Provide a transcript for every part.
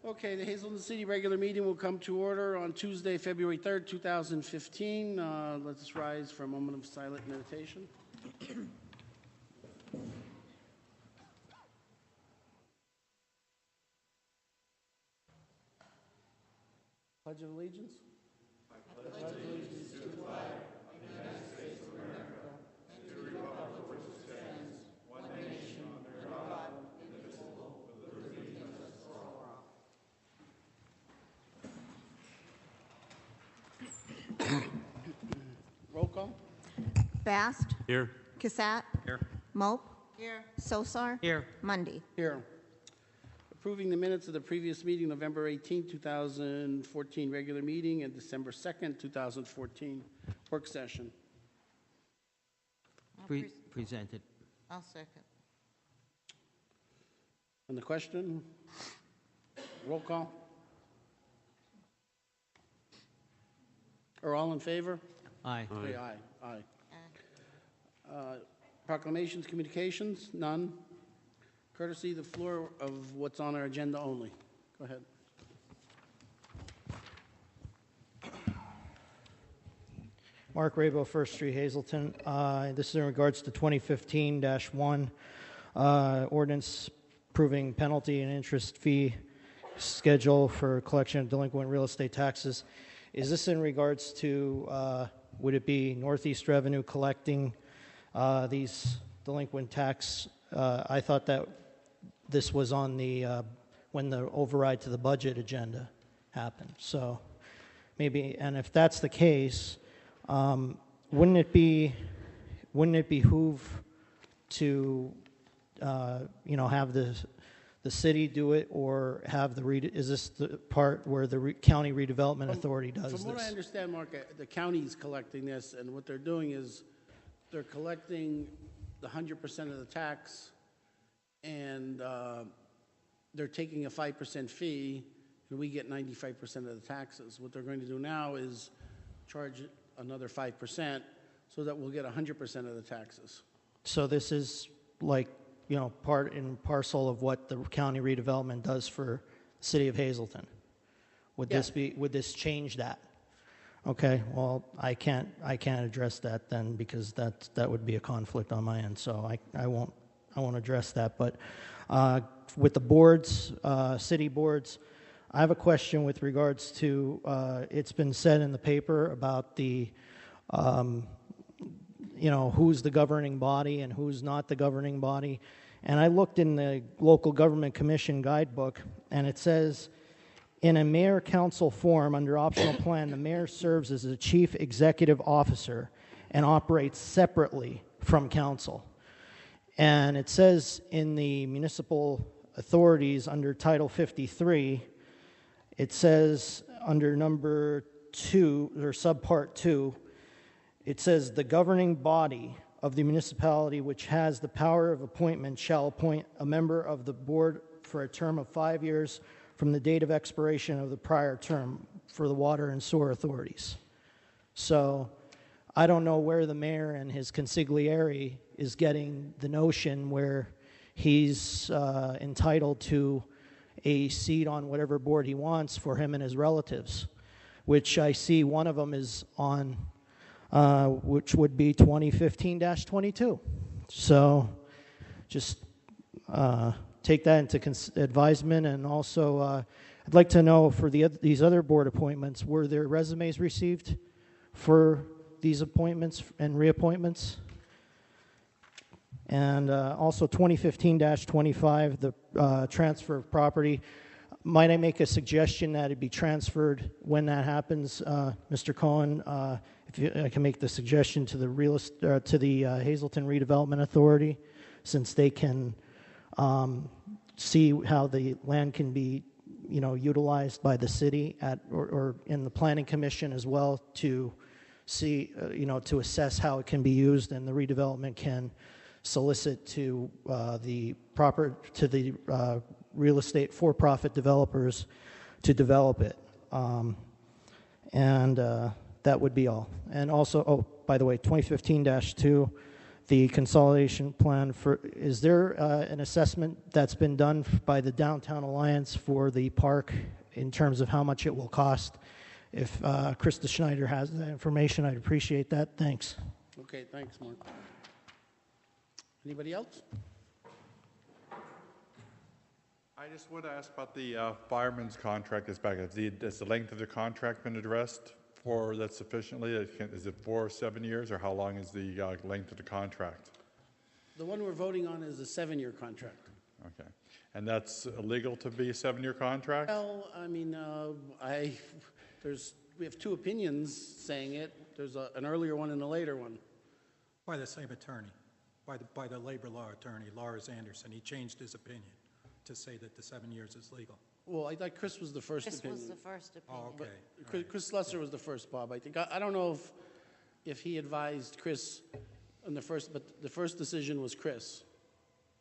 Okay, the Hazleton City regular meeting will come to order on Tuesday, February 3rd, 2015. Let us rise for a moment of silent meditation. Pledge of Allegiance. I pledge allegiance to the flag of the United States of America and to the republic for which it stands, one nation, under God, indivisible, with liberty and justice for all. Roll call. Bast. Here. Cassatt. Here. Mope. Here. Sosar. Here. Mundy. Here. Approving the minutes of the previous meeting, November 18, 2014 regular meeting and December 2nd, 2014 work session. Presented. I'll second. On the question, roll call. Are all in favor? Aye. Say aye. Aye. Proclamations, communications, none. Courtesy the floor of what's on our agenda only. Go ahead. Mark Rabo, First Street, Hazleton. This is in regards to 2015-1 ordinance approving penalty and interest fee schedule for collection of delinquent real estate taxes. Is this in regards to, would it be Northeast Revenue collecting these delinquent tax? I thought that this was on the, when the override to the budget agenda happened. So maybe, and if that's the case, wouldn't it behoove to, have the city do it, or have is this the part where the county redevelopment authority does this? From what I understand, Mark, the county's collecting this, and what they're doing is they're collecting the 100% of the tax, and they're taking a 5% fee, and we get 95% of the taxes. What they're going to do now is charge another 5%, so that we'll get 100% of the taxes. So this is like, part and parcel of what the county redevelopment does for the city of Hazleton. Would this change that? Okay, well, I can't address that then, because that would be a conflict on my end, so I won't address that. But with the boards, city boards, I have a question with regards to, it's been said in the paper about the, who's the governing body and who's not the governing body. And I looked in the Local Government Commission guidebook, and it says, in a mayor-council form under optional plan, the mayor serves as the chief executive officer and operates separately from council. And it says in the municipal authorities under Title 53, it says under number 2, or subpart 2, it says the governing body of the municipality which has the power of appointment shall appoint a member of the board for a term of 5 years from the date of expiration of the prior term for the water and sewer authorities. So I don't know where the mayor and his consigliere is getting the notion where he's entitled to a seat on whatever board he wants for him and his relatives, which I see one of them is on, which would be 2015-22. So just take that into advisement. And also, I'd like to know for these other board appointments, were there resumes received for these appointments and reappointments? And also 2015-25, the transfer of property. Might I make a suggestion that it be transferred when that happens, Mr. Cohen? If I can make the suggestion to the Hazleton Redevelopment Authority, since they can see how the land can be, utilized by the city or in the Planning Commission as well, to see, to assess how it can be used, and the redevelopment can solicit to the real estate for-profit developers to develop it, and that would be all. And also, by the way, 2015-2, the consolidation plan for, is there an assessment that's been done by the Downtown Alliance for the park in terms of how much it will cost? If Krista Schneider has that information, I'd appreciate that. Thanks. Okay, thanks, Mark. Anybody else? I just want to ask about the fireman's contract that's back. Has the length of the contract been addressed for that sufficiently? Is it 4 or 7 years, or how long is the length of the contract? The one we're voting on is a 7-year contract. Okay. And that's illegal to be a 7-year contract? Well, I mean, we have two opinions saying it. There's an earlier one and a later one. By the same attorney, by the labor law attorney, Lars Anderson. He changed his opinion to say that the 7 years is legal. Well, I thought Chris was the first This opinion. was the first opinion. Oh, okay. Chris Lesser was the first, Bob. I think. I don't know if he advised Chris on the first, but the first decision was Chris.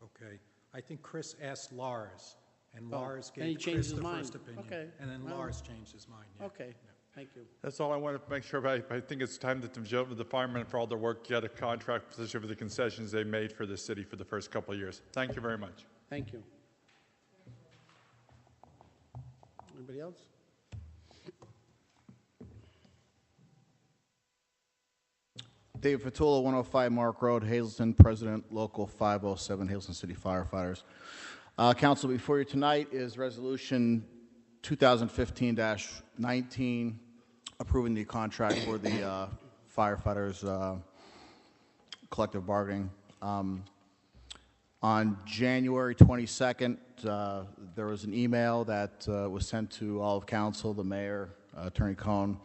Okay. I think Chris asked Lars, and Lars and he gave changed Chris his the mind. first opinion. Okay. And then Well, Lars changed his mind. Yeah. Okay, Yeah. thank you. That's all I wanted to make sure about. I think it's time that the firemen, for all their work, get a contract position for the concessions they made for the city for the first couple of years. Thank you very much. Thank you. Anybody else? David Fatula, 105 Mark Road, Hazleton, President, Local 507, Hazleton City Firefighters. Council, before you tonight is Resolution 2015-19, approving the contract for the firefighters' collective bargaining. On January 22nd, there was an email that was sent to all of council, the mayor, Attorney Cohn,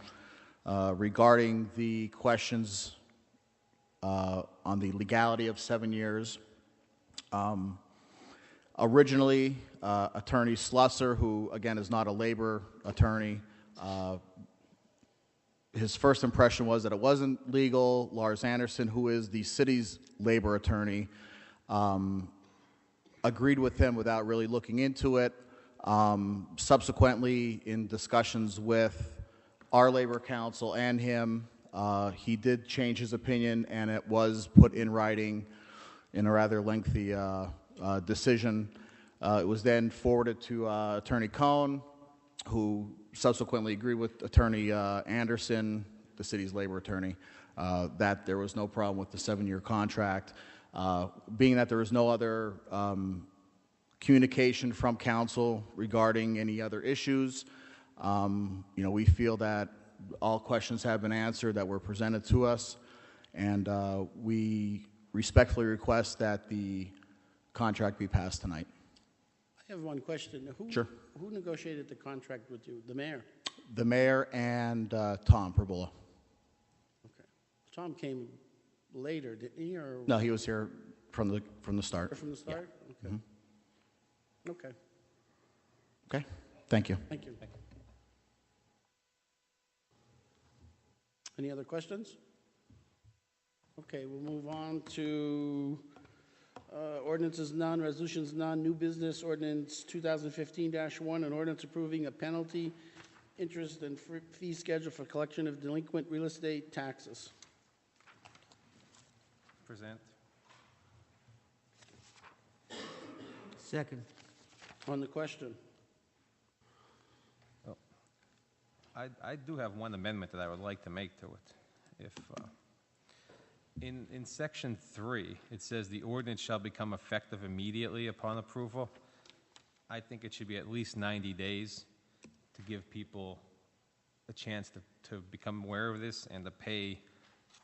regarding the questions on the legality of 7 years. Originally, Attorney Slusser, who again is not a labor attorney, his first impression was that it wasn't legal. Lars Anderson, who is the city's labor attorney, agreed with him without really looking into it. Subsequently, in discussions with our labor council and him, he did change his opinion, and it was put in writing in a rather lengthy decision. It was then forwarded to Attorney Cohn, who subsequently agreed with Attorney Anderson, the city's labor attorney, that there was no problem with the 7-year contract. Being that there was no other communication from council regarding any other issues, we feel that all questions have been answered that were presented to us, and we respectfully request that the contract be passed tonight. I have one question. Sure. Who negotiated the contract with you? The mayor? The mayor and Tom Perbola. Okay. Tom came later, didn't he? Or No, he was here from the start. from the start? Yeah. Okay. Okay. Okay. Thank you. Thank you. Any other questions? Okay, we'll move on to ordinances none, resolutions none, new business ordinance 2015-1, an ordinance approving a penalty, interest, and fee schedule for collection of delinquent real estate taxes. Present. Second. On the question. I do have one amendment that I would like to make to it. If in section 3, it says the ordinance shall become effective immediately upon approval. I think it should be at least 90 days to give people a chance to become aware of this and to pay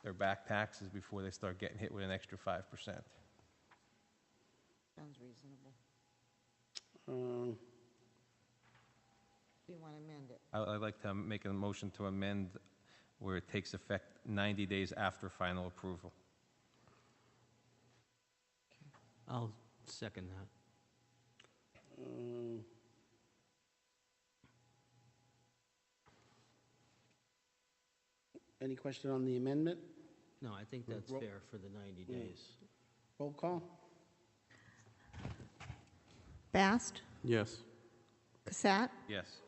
their back taxes before they start getting hit with an extra 5%. Sounds reasonable. Do you want to amend it? I'd like to make a motion to amend where it takes effect 90 days after final approval. I'll second that. Any question on the amendment? No, I think that's fair for the 90 days. Roll call? Bast, Yes. Cassatt, Yes.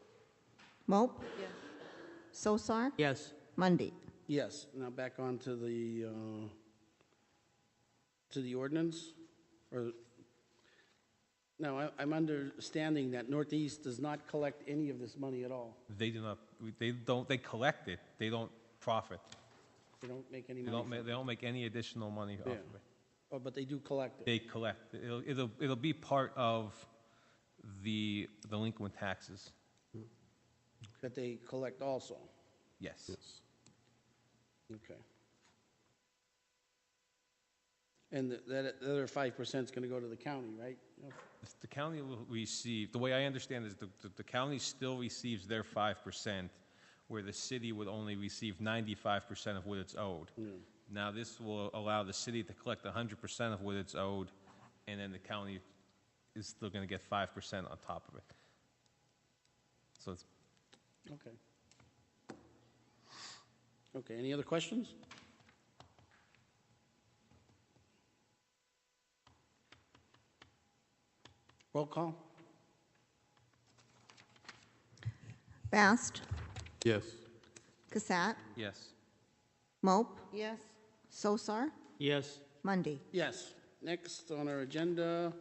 Mope, Yes. Sosar, Yes. Mundy. Yes. Now back on to the to the ordinance? Or, no, I'm understanding that Northeast does not collect any of this money at all. They do not, they collect it, they don't profit. They don't make any They money. they don't make any additional money off Yeah. of it. Oh, but they do collect it. They collect, it'll be part of the delinquent taxes, That they collect also. yes. Okay. And that other 5% is going to go to the county, right? The county will receive, the way I understand is the county still receives their 5%, where the city would only receive 95% of what it's owed. Now, this will allow the city to collect 100% of what it's owed, and then the county is still going to get 5% on top of it. So it's, Okay. Okay, any other questions? Roll call? Bast, Yes. Cassatt, yes. Mope, Yes, Sosar, Yes, Mundy. Yes. Next on our agenda,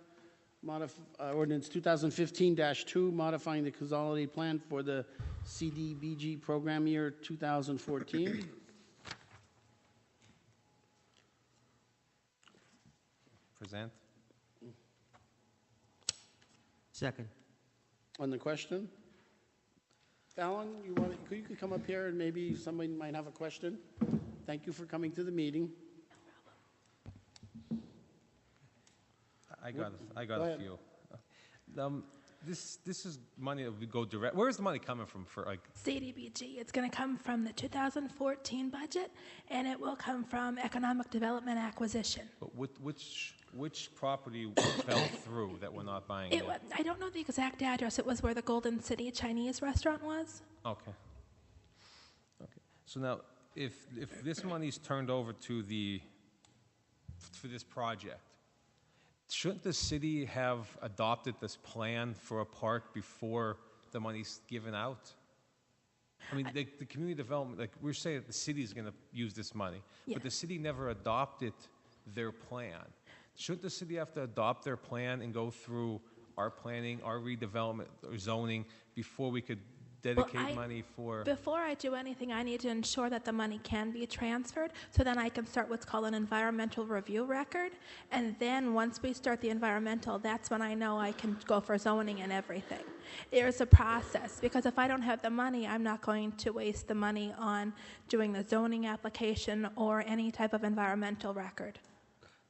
ordinance 2015-2, modifying the consolidated plan for the CDBG program year 2014. Present? second. On the question? Fallon, you could come up here and maybe somebody might have a question? Thank you for coming to the meeting. I got Go a ahead. few. This is money that would go direct, where's the money coming from for, like, CDBG. It's going to come from the 2014 budget, and it will come from economic development acquisition. but which property fell through that we're not buying It, yet? I don't know the exact address. It was where the Golden City Chinese restaurant was. Okay. Okay. So now, if this money's turned over to for this project, shouldn't the city have adopted this plan for a park before the money's given out? I mean, the community development, like, we're saying that the city's going to use this money, Yeah. but the city never adopted their plan. Shouldn't the city have to adopt their plan and go through our planning, our redevelopment, or zoning before we could dedicate money for? Before I do anything, I need to ensure that the money can be transferred, so then I can start what's called an environmental review record. And then once we start the environmental, that's when I know I can go for zoning and everything. There's a process, because if I don't have the money, I'm not going to waste the money on doing the zoning application or any type of environmental record.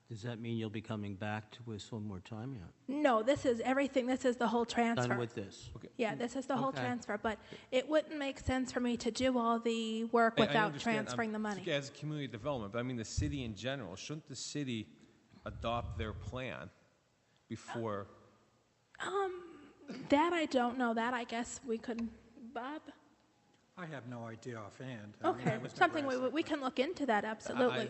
Does that mean you'll be coming back to us one more time yet? No, this is everything. This is the whole transfer. Done with this? Yeah, this is the whole Okay. transfer, but it wouldn't make sense for me to do all the work I without understand, transferring the money. As community development, but I mean the city in general, shouldn't the city adopt their plan before? That I don't know. That I guess we could, Bob? I have no idea offhand. I mean, Okay, I was never something asked we can look into that, absolutely.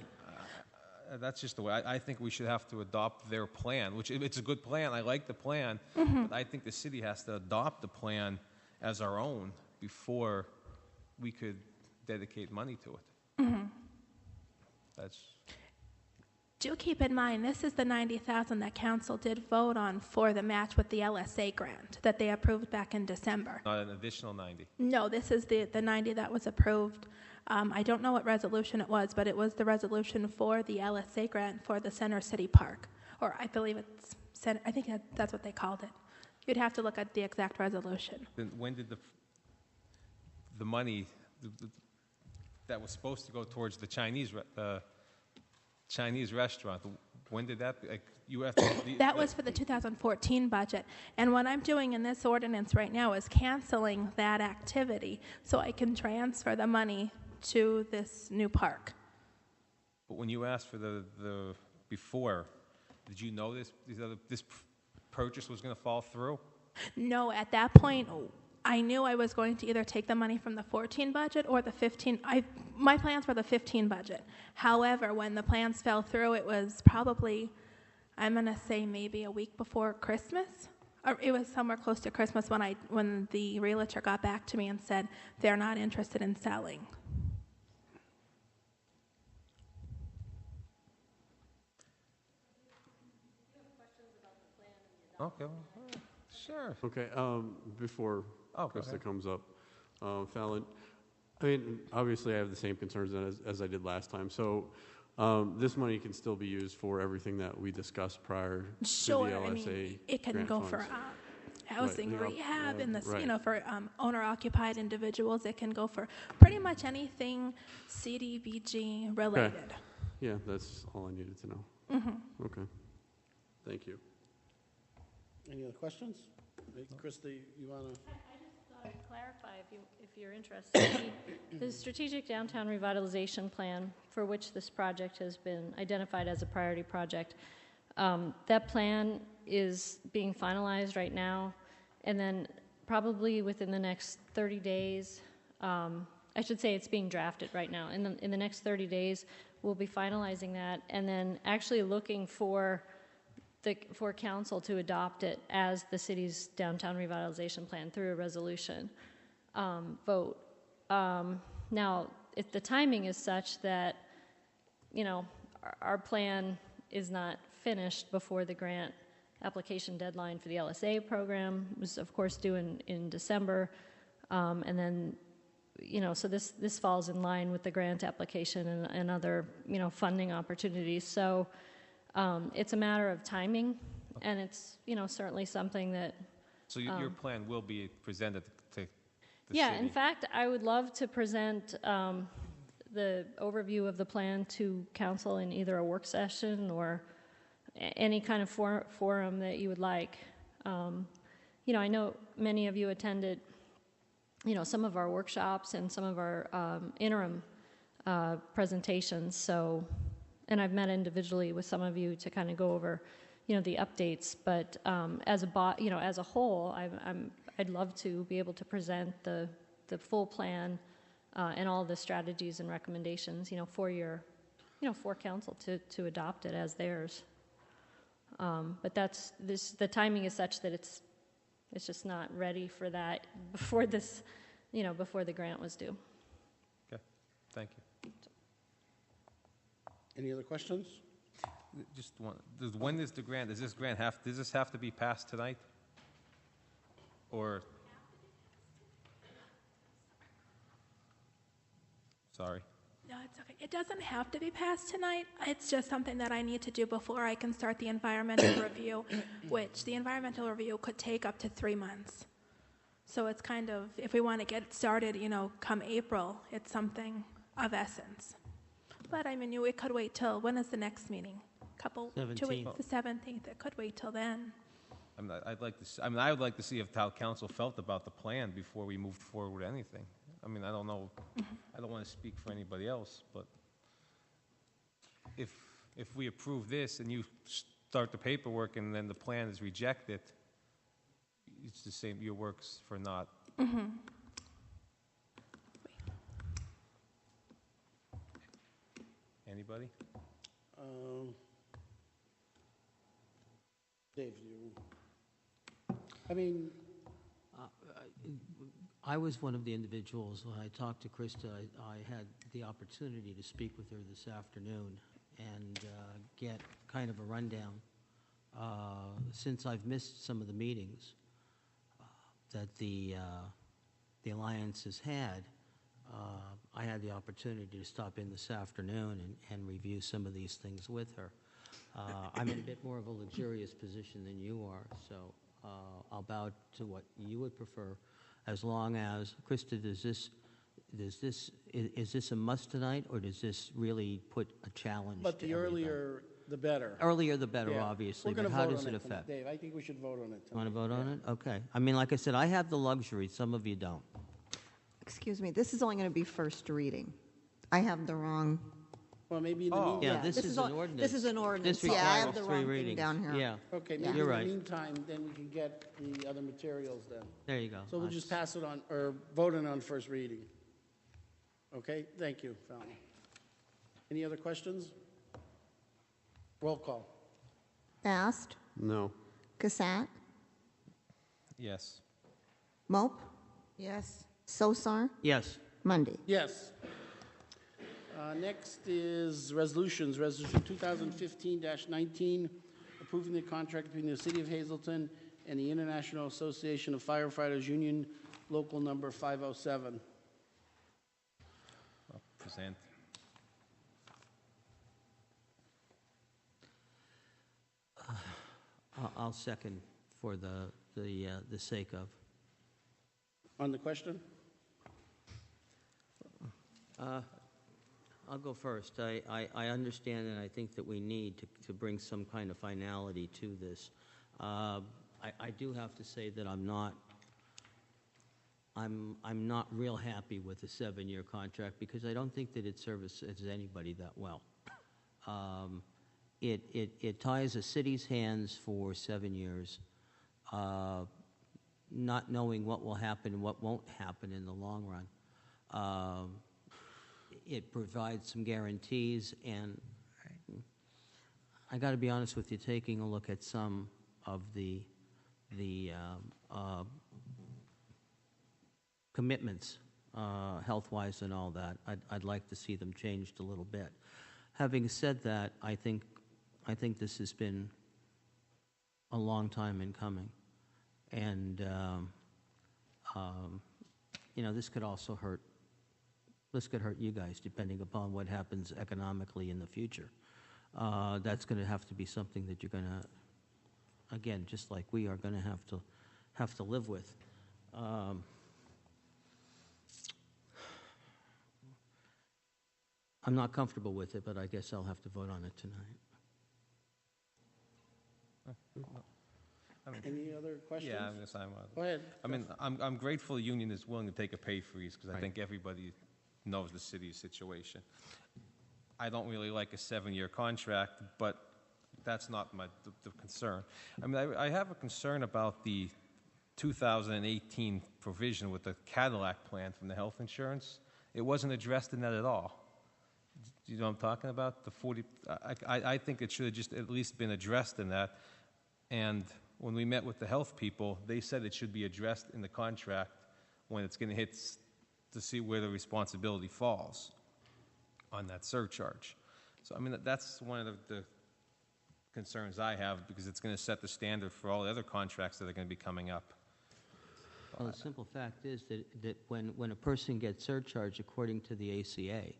That's just the way, I think we should have to adopt their plan, which, it's a good plan, I like the plan, but I think the city has to adopt the plan as our own before we could dedicate money to it. That's, Do keep in mind, this is the $90,000 that council did vote on for the match with the LSA grant that they approved back in December. not an additional 90. No, this is the 90 that was approved. I don't know what resolution it was, but it was the resolution for the LSA grant for the Center City Park. Or I believe it's, I think that's what they called it. You'd have to look at the exact resolution. Then when did the money that was supposed to go towards the Chinese restaurant, when did that, like, you have to? That was for the 2014 budget. And what I'm doing in this ordinance right now is canceling that activity so I can transfer the money to this new park. But when you asked for the before, did you know this purchase was going to fall through? No, at that point, I knew I was going to either take the money from the 14 budget or the 15. My plans were the 15 budget. However, when the plans fell through, it was probably, I'm going to say maybe a week before Christmas. Or it was somewhere close to Christmas when the realtor got back to me and said they're not interested in selling. Okay, well, sure. Okay, before Oh, go Krista ahead. comes up, Fallon, I mean, obviously I have the same concerns as I did last time. So this money can still be used for everything that we discussed prior Sure, to the I LSA mean, it can grant go funds. for housing the rehab and this, right. for owner-occupied individuals. It can go for pretty much anything CDBG related. Yeah, that's all I needed to know. Mm-hmm. Okay. Thank you. Any other questions? Hey, Krista, you want to? I just thought I'd clarify if you're interested. The Strategic Downtown Revitalization Plan, for which this project has been identified as a priority project, that plan is being finalized right now, and then probably within the next 30 days, I should say it's being drafted right now. In the next 30 days, we'll be finalizing that, and then actually looking for council to adopt it as the city's downtown revitalization plan through a resolution vote. Now, if the timing is such that, our plan is not finished before the grant application deadline for the LSA program was, of course, due in December, and then, so this falls in line with the grant application and other, funding opportunities. So it's a matter of timing, and it's, certainly something that... So your plan will be presented to the Yeah, city? in fact, I would love to present the overview of the plan to council in either a work session or any kind of forum that you would like. I know many of you attended, some of our workshops and some of our interim presentations. So, and I've met individually with some of you to kind of go over, the updates. But as a whole, I'd love to be able to present the full plan and all the strategies and recommendations, for for council to adopt it as theirs. But the timing is such that it's just not ready for that before this, before the grant was due. Okay, thank you. Any other questions? Just one, when is the grant, does this have to be passed tonight? Or? Sorry. No, it's okay. It doesn't have to be passed tonight. It's just something that I need to do before I can start the environmental review, which the environmental review could take up to 3 months. So it's kind of, if we want to get it started, come April, it's something of essence. But I mean, it could wait till, when is the next meeting? 2 weeks, the 17th. It could wait till then. I would like to see if town council felt about the plan before we moved forward with anything. I mean, I don't know, I don't want to speak for anybody else, but if we approve this and you start the paperwork and then the plan is rejected, it's the same, your work's for naught. Anybody? Dave, I mean, I was one of the individuals, when I talked to Krista, I had the opportunity to speak with her this afternoon and get kind of a rundown. Since I've missed some of the meetings that the Alliance has had, I had the opportunity to stop in this afternoon and review some of these things with her. I'm in a bit more of a luxurious position than you are, so I'll bow to what you would prefer. As long as, Krista, is this a must tonight, or does this really put a challenge but to the everybody? earlier, the better. Earlier the better, Yeah. obviously, We're but gonna how vote does on it tonight. affect? Dave, I think we should vote on it tonight. Want to vote on it? Okay. I mean, like I said, I have the luxury, some of you don't. Excuse me, this is only going to be first reading. I have the wrong... Well, maybe in the meantime. Yeah, this is an ordinance. This is an ordinance. This Yeah, I have requires the 3 wrong thing readings. down here. Yeah. Okay, Yeah. maybe You're in the right. meantime, then we can get the other materials then. There you go. So we'll just pass it on, or vote it on first reading. Okay, thank you, Fallon. Any other questions? Roll call. Bast, No. Cassatt, Yes. Mope, Yes. Sosar, Yes. Mundy. Yes. Next is resolutions. Resolution 2015-19, approving the contract between the City of Hazleton and the International Association of Firefighters Union, local number 507. I'll present. I'll second for the sake of. On the question? I'll go first. I understand, and I think that we need to bring some kind of finality to this. I do have to say that I'm not real happy with the 7-year contract because I don't think that it services anybody that well. It ties a city's hands for 7 years, not knowing what will happen and what won't happen in the long run. It provides some guarantees, and I got to be honest with you, taking a look at some of the commitments, health-wise and all that, I'd like to see them changed a little bit. Having said that, I think this has been a long time in coming, and this could also hurt. This could hurt you guys, depending upon what happens economically in the future. That's going to have to be something that you're going to, again, just like we are going to have to live with. I'm not comfortable with it, but I guess I'll have to vote on it tonight. Any other questions? Yeah, I'm just, Go ahead. I mean, I'm grateful the union is willing to take a pay freeze because I think everybody knows the city's situation. I don't really like a 7-year contract, but that's not the concern. I mean, I have a concern about the 2018 provision with the Cadillac plan from the health insurance. It wasn't addressed in that at all. Do you know what I'm talking about? The 40. I think it should have just at least been addressed in that. And when we met with the health people, they said it should be addressed in the contract when it's going to hit to see where the responsibility falls on that surcharge. So, I mean, that's one of the concerns I have because it's going to set the standard for all the other contracts that are going to be coming up. Well, the simple fact is that when a person gets surcharged according to the ACA,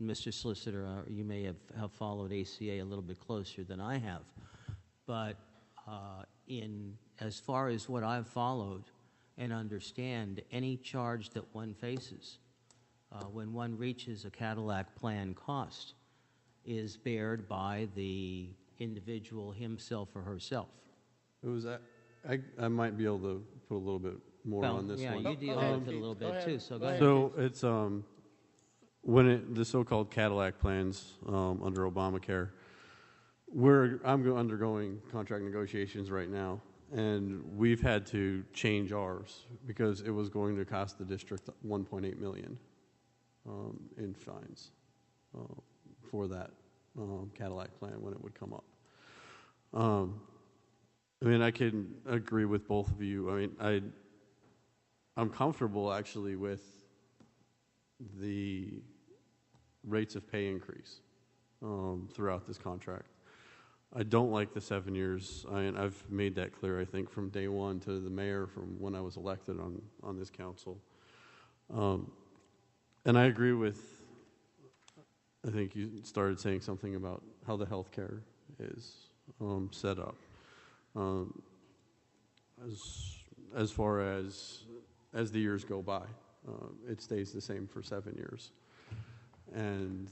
Mr. Solicitor, you may have followed ACA a little bit closer than I have, but as far as what I've followed and understand, any charge that one faces when one reaches a Cadillac plan cost is bared by the individual himself or herself. It was I might be able to put a little bit more on this one. Yeah, you deal with it a little bit too, so go ahead. So it's the so-called Cadillac plans under Obamacare. I'm undergoing contract negotiations right now, and we've had to change ours because it was going to cost the district $1.8 million in fines for that Cadillac plan when it would come up. I mean, I can agree with both of you. I mean, I'm comfortable actually with the rates of pay increase throughout this contract. I don't like the 7 years. I've made that clear, I think, from day one to the mayor from when I was elected on this council. And I agree with, I think you started saying something about how the health care is set up. As far as the years go by, it stays the same for 7 years. And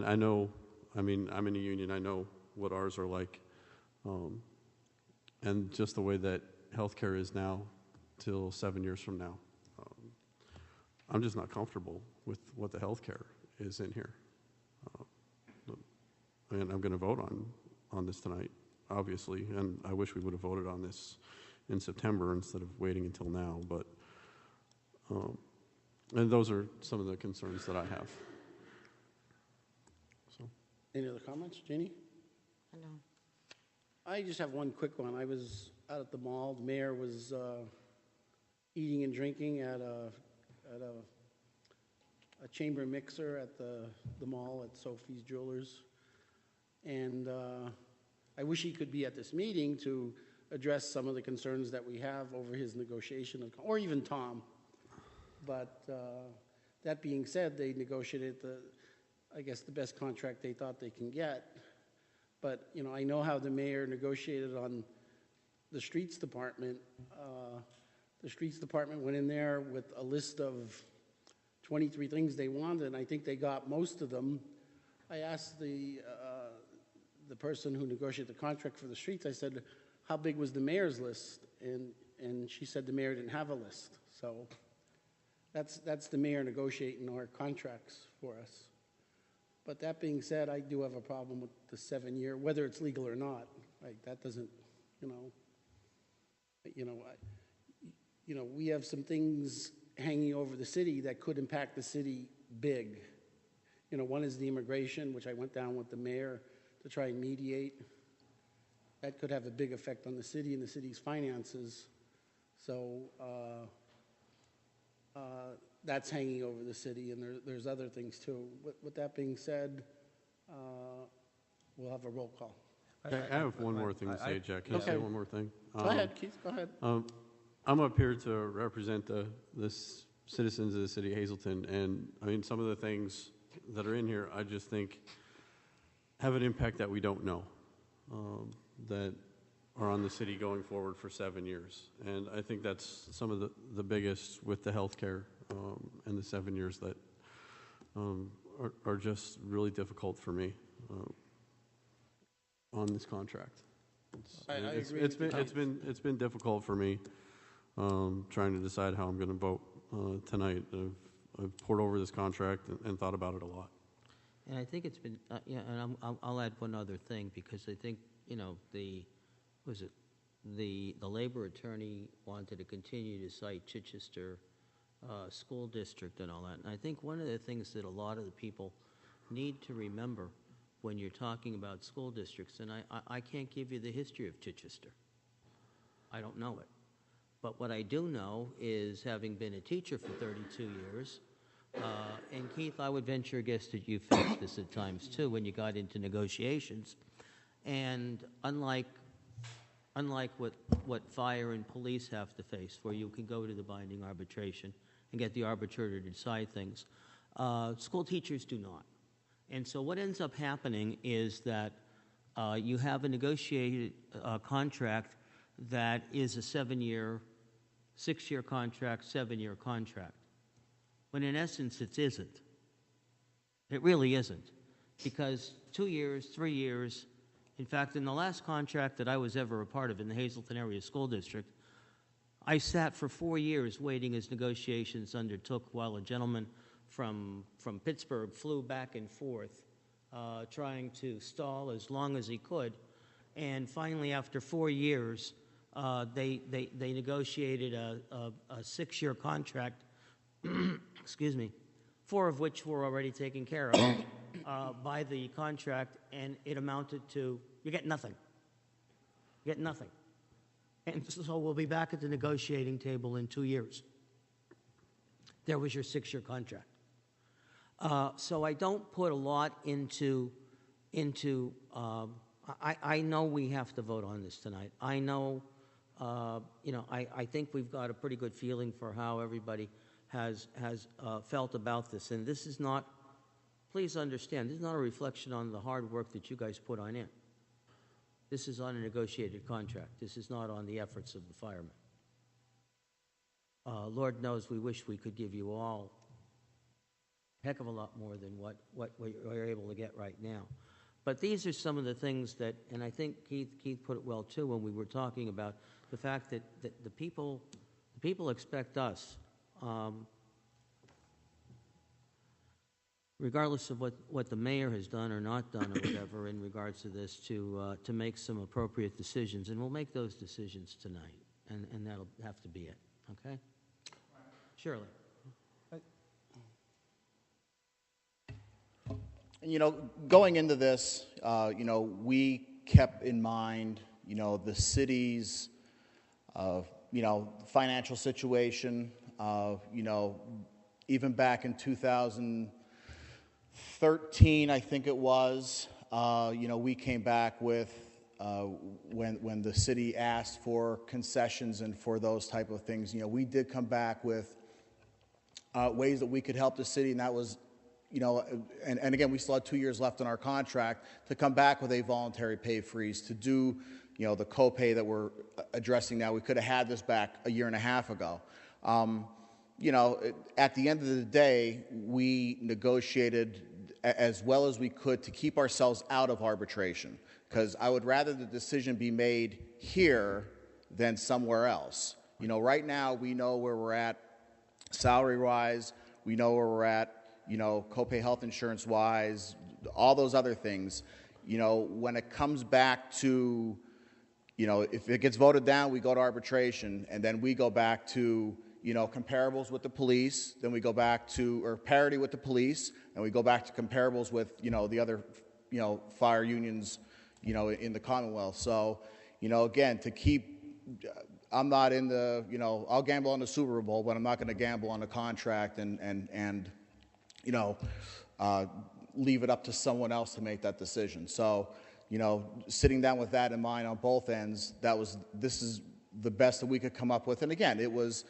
I know, I mean, I'm in a union, I know what ours are like. And just the way that healthcare is now till 7 years from now, I'm just not comfortable with what the healthcare is in here. And I'm going to vote on this tonight, obviously, and I wish we would have voted on this in September instead of waiting until now, but and those are some of the concerns that I have. So. Any other comments? Jeannie? No. I just have one quick one. I was out at the mall. The mayor was eating and drinking at a chamber mixer at the mall at Sophie's Jewelers. And I wish he could be at this meeting to address some of the concerns that we have over his negotiation, or even Tom. But that being said, they negotiated I guess the best contract they thought they can get. But, you know, I know how the mayor negotiated on the streets department. The streets department went in there with a list of 23 things they wanted, and I think they got most of them. I asked the person who negotiated the contract for the streets, I said, how big was the mayor's list? And she said the mayor didn't have a list. So that's the mayor negotiating our contracts for us. But that being said, I do have a problem with the 7-year, whether it's legal or not. Like, that doesn't, we have some things hanging over the city that could impact the city big. One is the immigration, which I went down with the mayor to try and mediate. That could have a big effect on the city and the city's finances. So that's hanging over the city, and there's other things too. With that being said, we'll have a roll call. I have one more thing to say, Jack. Can I say one more thing? Go ahead, Keith, go ahead. I'm up here to represent the citizens of the city of Hazleton, and I mean, some of the things that are in here, I just think have an impact that we don't know, that are on the city going forward for 7 years. And I think that's some of the biggest with the healthcare and the 7 years that are just really difficult for me on this contract. It's been difficult for me trying to decide how I'm going to vote tonight. I've poured over this contract and thought about it a lot. And I think it's been, and I'll add one other thing, because I think, the labor attorney wanted to continue to cite Chichester School District and all that. And I think one of the things that a lot of the people need to remember when you're talking about school districts, and I can't give you the history of Chichester. I don't know it. But what I do know is, having been a teacher for 32 years, and Keith, I would venture a guess that you faced this at times too when you got into negotiations. And unlike what fire and police have to face, where you can go to the binding arbitration and get the arbitrator to decide things, school teachers do not. And so what ends up happening is that you have a negotiated contract that is a 7-year, 6-year contract, 7-year contract. When in essence it isn't. It really isn't. Because 2 years, 3 years, in fact, in the last contract that I was ever a part of in the Hazleton Area School District, I sat for 4 years waiting as negotiations undertook, while a gentleman from Pittsburgh flew back and forth trying to stall as long as he could. And finally, after 4 years, they negotiated a 6-year contract, excuse me, 4 of which were already taken care of by the contract, and it amounted to, you get nothing. You get nothing. And so we'll be back at the negotiating table in 2 years. There was your 6-year contract. So I don't put a lot into I know we have to vote on this tonight. I know, I think we've got a pretty good feeling for how everybody has felt about this. And this is not, please understand, this is not a reflection on the hard work that you guys put on in. This is on a negotiated contract. This is not on the efforts of the firemen. Lord knows we wish we could give you all a heck of a lot more than what we're able to get right now. But these are some of the things that, and I think Keith put it well too when we were talking about the fact that the people expect us, regardless of what the mayor has done or not done or whatever in regards to this, to make some appropriate decisions, and we'll make those decisions tonight, and that'll have to be it. Okay? Shirley. And, going into this, we kept in mind, the city's, financial situation. Even back in 2013, I think it was, we came back with, when the city asked for concessions and for those type of things, we did come back with ways that we could help the city, and that was, and again, we still had 2 years left in our contract to come back with a voluntary pay freeze to do, the copay that we're addressing now. We could have had this back a year and a half ago. At the end of the day, we negotiated as well as we could to keep ourselves out of arbitration, because I would rather the decision be made here than somewhere else. Right now we know where we're at salary-wise, we know where we're at, copay health insurance-wise, all those other things. When it comes back to, if it gets voted down, we go to arbitration, and then we go back to, comparables with the police, then we go back to, or parity with the police, and we go back to comparables with, the other, fire unions, in the Commonwealth. So, again, to keep, I'm not in the, I'll gamble on the Super Bowl, but I'm not going to gamble on a contract and leave it up to someone else to make that decision. So, sitting down with that in mind on both ends, this is the best that we could come up with. And again, it was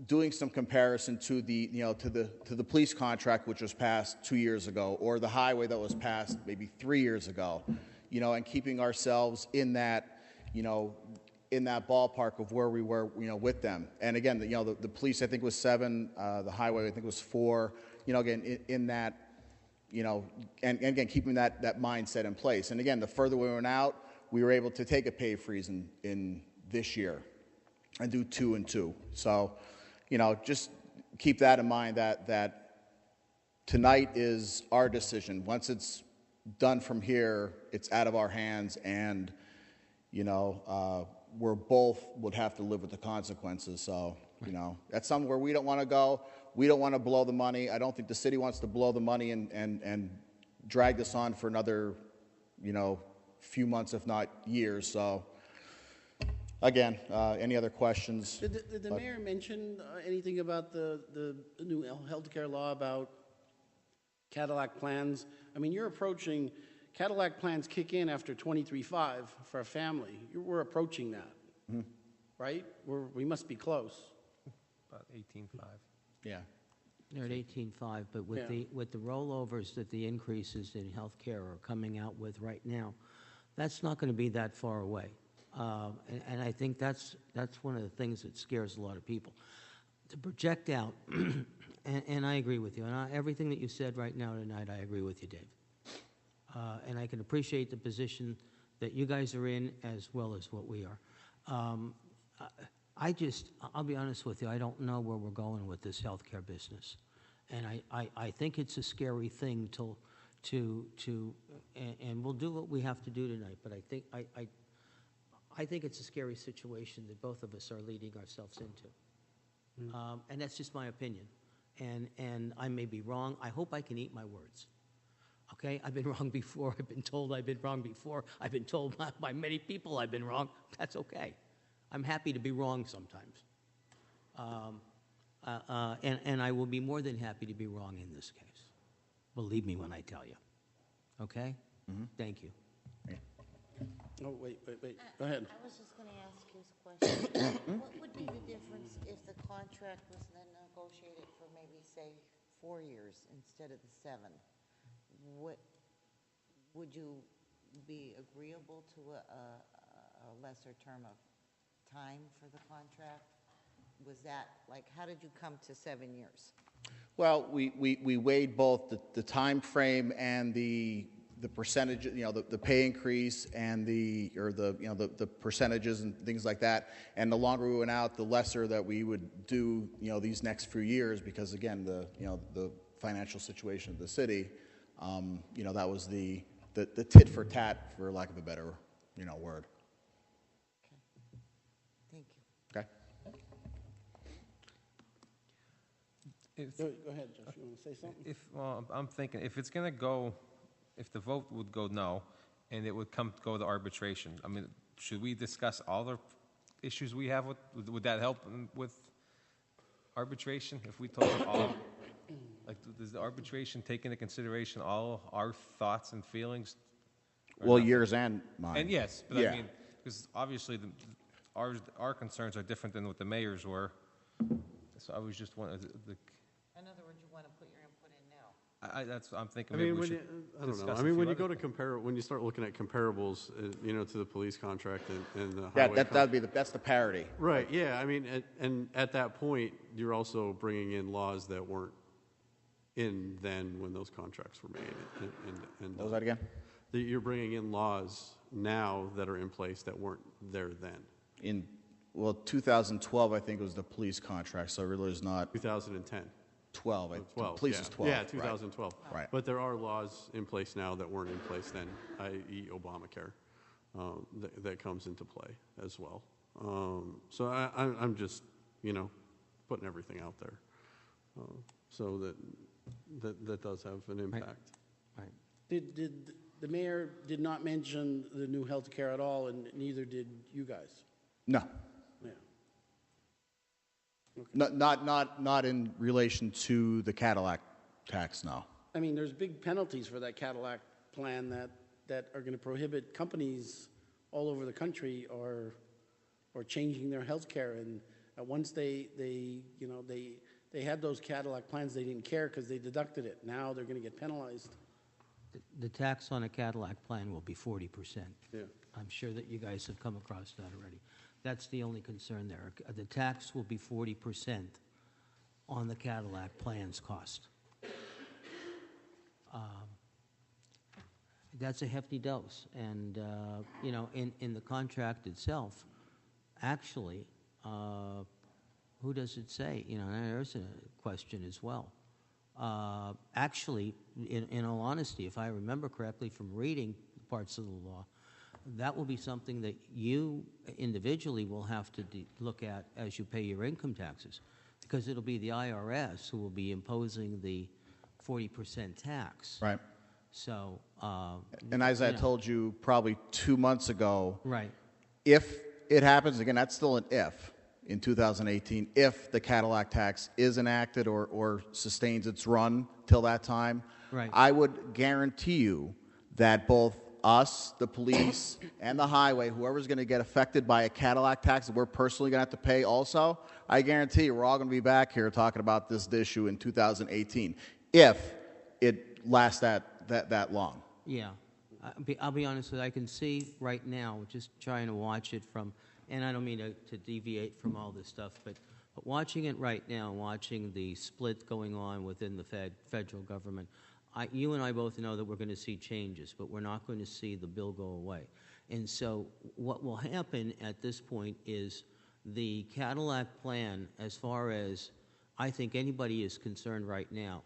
doing some comparison to the, to the police contract, which was passed 2 years ago, or the highway that was passed maybe 3 years ago, and keeping ourselves in that, in that ballpark of where we were, with them. And again, the police, I think, was 7, the highway, I think, was 4, again, in that, and again, keeping that mindset in place. And again, the further we went out, we were able to take a pay freeze in this year and do 2 and 2. So, just keep that in mind, that tonight is our decision. Once it's done from here, it's out of our hands, and, we're both would have to live with the consequences. So, that's something where we don't want to go. We don't want to blow the money. I don't think the city wants to blow the money and drag this on for another, few months, if not years. So, again, any other questions? Did the mayor mention anything about the new healthcare law about Cadillac plans? I mean, you're approaching, Cadillac plans kick in after 23.5 for a family. We're approaching that, right? We must be close. About 18.5. Yeah. They're at 18.5, but with the rollovers that the increases in healthcare are coming out with right now, that's not going to be that far away. And I think that's one of the things that scares a lot of people. To project out, and I agree with you, and everything that you said right now tonight, I agree with you, Dave. And I can appreciate the position that you guys are in as well as what we are. I'll be honest with you, I don't know where we're going with this healthcare business. And I think it's a scary thing and we'll do what we have to do tonight, but I think it's a scary situation that both of us are leading ourselves into. And that's just my opinion. And I may be wrong. I hope I can eat my words. Okay? I've been wrong before. I've been told I've been wrong before. I've been told by many people I've been wrong. That's okay. I'm happy to be wrong sometimes. And I will be more than happy to be wrong in this case. Believe me when I tell you. Okay? Thank you. Oh, wait. Go ahead. I was just going to ask you a question. What would be the difference if the contract was then negotiated for maybe, say, 4 years instead of the 7? Would you be agreeable to a lesser term of time for the contract? Was that, how did you come to 7 years? Well, we weighed both the time frame and the percentage, the pay increase and the percentages and things like that. And the longer we went out, the lesser that we would do, these next few years, because again, the financial situation of the city, that was the tit for tat, for lack of a better, word. Okay. Thank you. Go ahead, Josh. You want to say something? I'm thinking, if the vote would go no, and it would go to arbitration, I mean, should we discuss all the issues we have would that help with arbitration if we told them all? Like, does the arbitration take into consideration all our thoughts and feelings? Or Well, nothing? yours and mine. And yes, but Yeah. I mean, because obviously our concerns are different than what the mayor's were. So I was just wondering, In other words, you want to put your input in now. that's what I'm thinking. I Maybe mean, we when should you, I don't know. discuss I a mean, few when you other go to things. compare, when you start looking at comparables, you know, to the police contract and the Yeah, highway. that'd be that's the parity. Right, yeah, I mean, and at that point, you're also bringing in laws that weren't in then when those contracts were made. And What was that again? You're bringing in laws now that are in place that weren't there then. In, well, 2012, I think it was the police contract, so it really is not 2010. 12. 12, Police yeah. is 12. Yeah, right. 2012. Right. But there are laws in place now that weren't in place then, i.e. Obamacare, that comes into play as well. So I'm just, you know, putting everything out there. So that does have an impact. Right. Did the mayor did not mention the new health care at all, and neither did you guys? No. Yeah. Not in relation to the Cadillac tax, no. I mean, there's big penalties for that Cadillac plan that are going to prohibit companies all over the country or changing their health care. And once they had those Cadillac plans, they didn't care because they deducted it. Now they're going to get penalized. The tax on a Cadillac plan will be 40%. Yeah. I'm sure that you guys have come across that already. That's the only concern there. The tax will be 40% on the Cadillac plan's cost. That's a hefty dose. And, you know, in the contract itself, actually, who does it say? You know, there's a question as well. Actually, in all honesty, if I remember correctly from reading parts of the law, that will be something that you individually will have to look at as you pay your income taxes, because it'll be the IRS who will be imposing the 40% tax. Right. So, And as I told you probably 2 months ago, right. if it happens, again, that's still an if, in 2018, if the Cadillac tax is enacted or sustains its run till that time, Right. I would guarantee you that both us, the police, and the highway, whoever's going to get affected by a Cadillac tax that we're personally going to have to pay also, I guarantee you we're all going to be back here talking about this issue in 2018, if it lasts that long. Yeah. I'll be honest with you, I can see right now, just trying to watch it from, and I don't mean to deviate from all this stuff, but watching it right now, watching the split going on within the federal government, you and I both know that we're going to see changes, but we're not going to see the bill go away. And so what will happen at this point is the Cadillac plan, as far as I think anybody is concerned right now,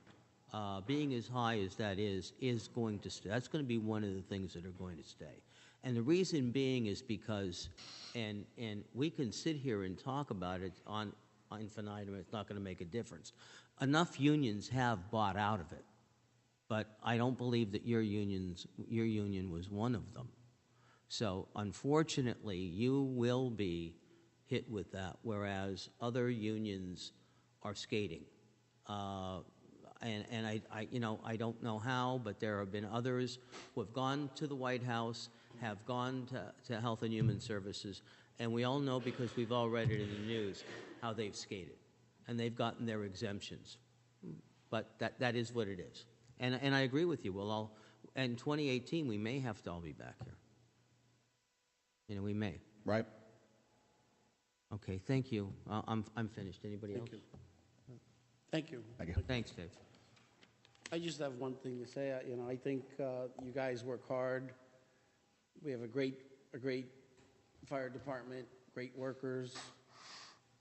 being as high as that is going to stay. That's going to be one of the things that are going to stay. And the reason being is because, and we can sit here and talk about it on infinitum, it's not going to make a difference. Enough unions have bought out of it. But I don't believe that your union was one of them. So unfortunately, you will be hit with that, whereas other unions are skating. And I don't know how, but there have been others who have gone to the White House, have gone to Health and Human Services, and we all know, because we've all read it in the news, how they've skated, and they've gotten their exemptions. But that is what it is. And I agree with you. In 2018, we may have to all be back here. You know, we may. Right. Okay, thank you. I'm finished. Anybody else? Thank you. Thank you. Thanks, Dave. I just have one thing to say. I think you guys work hard. We have a great fire department, great workers.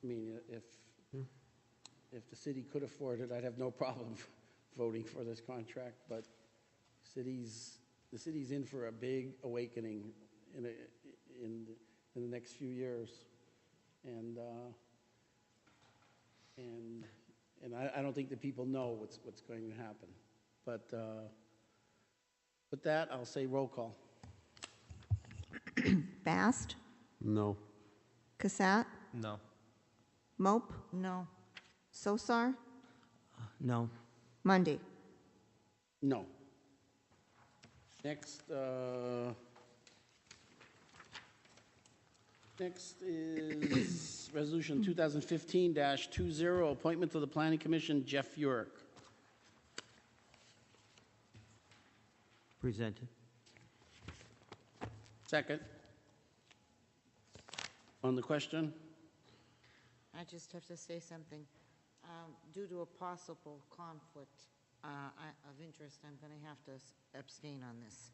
I mean, if the city could afford it, I'd have no problem voting for this contract. But the city's in for a big awakening in the next few years, and I don't think the people know what's going to happen. But with that, I'll say roll call. Bast, No. Cassatt, No. Mope, No. Sosar, No. Monday. No. Next, next is Resolution 2015-20, appointment to the Planning Commission, Jeff Urick. Presented. Second. On the question? I just have to say something. Due to a possible conflict of interest, I'm going to have to abstain on this.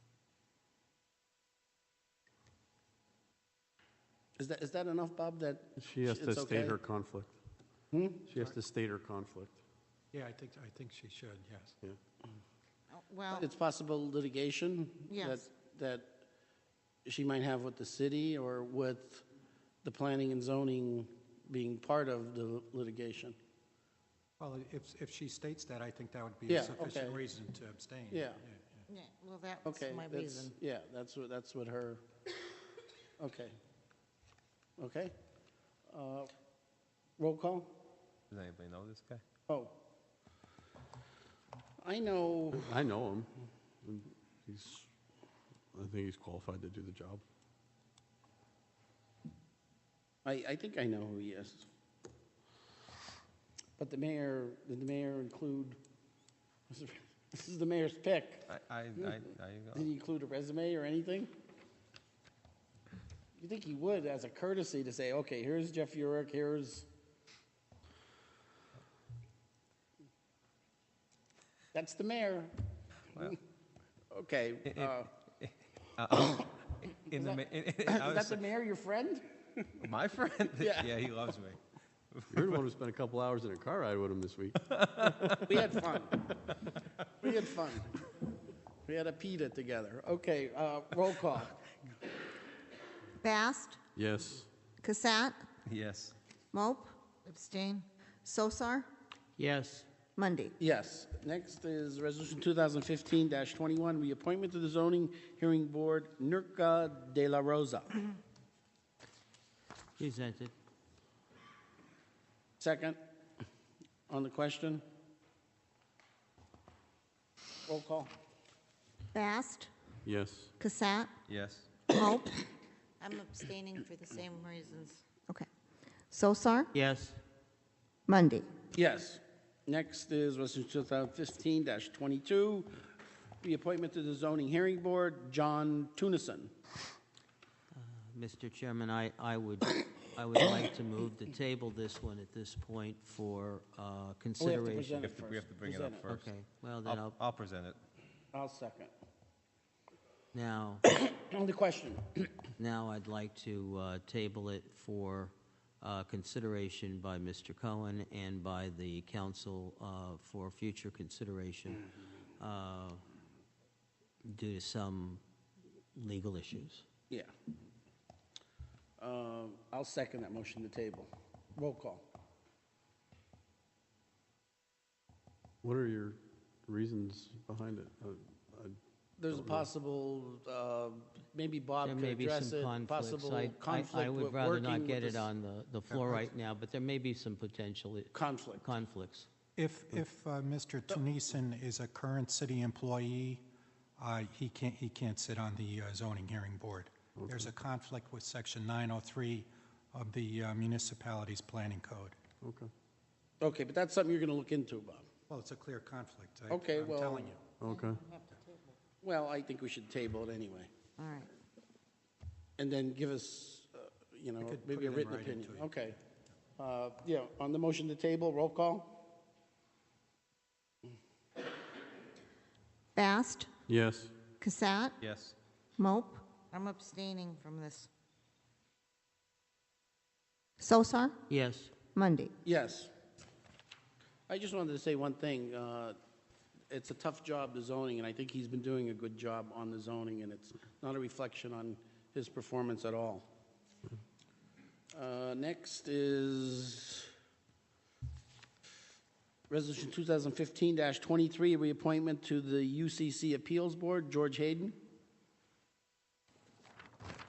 Is that enough, Bob, that She has to it's state okay? her conflict. Hmm? She has to state her conflict. Yeah, I think she should, yes. Yeah. Well, It's possible litigation? Yes. That she might have with the city or with the planning and zoning being part of the litigation? Well, if she states that, I think that would be Yeah, a sufficient okay. reason to abstain. Yeah. yeah, well, that's Okay, my that's, reason. yeah, that's what her, okay. Okay. Roll call? Does anybody know this guy? Oh. I know, I know him. I think he's qualified to do the job. I think I know who he is. But did the mayor include, this is the mayor's pick. Did he include a resume or anything? You think he would, as a courtesy, to say, okay, here's Jeff Urick, here's... That's the mayor. Well, Okay. in the, Is that the mayor, your friend? my friend? Yeah. Yeah, he loves me. You're the one who spent a couple hours in a car ride with him this week. We had fun. We had fun. We had a pita together. Okay, roll call. Bast, Yes. Cassatt, Yes. Mope, Abstain? Sosar, Yes. Monday. Yes. Next is Resolution 2015-21, reappointment to the Zoning Hearing Board, Nurka de la Rosa. Presented. Second, on the question. Roll call. Bast, Yes. Cassatt, Yes. Mope, I'm abstaining for the same reasons. okay. Sosar, Yes. Monday. Yes. Next is Resolution 2015-22, reappointment to the Zoning Hearing Board, John Tunison. Mr. Chairman, I would like to move to table this one at this point for consideration. present We have to bring it up Present first. Okay, well, then I'll present it. I'll second. now, On the question. now I'd like to table it for consideration by Mr. Cohen and by the council for future consideration due to some legal issues. Yeah. I'll second that motion to table. Roll call. What are your reasons behind it? There's a possible, maybe Bob There could may be address some it, conflicts. possible conflict I with would rather not working get with it on the floor right now, but there may be some potential conflict. conflicts. If Mr. Tennyson is a current city employee, he can't sit on the zoning hearing board. Okay. There's a conflict with Section 903 of the municipality's planning code. Okay. Okay, but that's something you're going to look into, Bob. Well, it's a clear conflict. Okay, I'm well- telling you. Okay. Well, I think we should table it anyway. All right. And then give us, could put maybe it a in written writing opinion. to you. Okay. Yeah, on the motion to table, roll call? Bast, Yes. Cassatt, Yes. Mope, I'm abstaining from this. Sosar, Yes. Monday. Yes. I just wanted to say one thing. It's a tough job, the zoning, and I think he's been doing a good job on the zoning, and it's not a reflection on his performance at all. Next is Resolution 2015-23, reappointment to the UCC Appeals Board, George Hayden.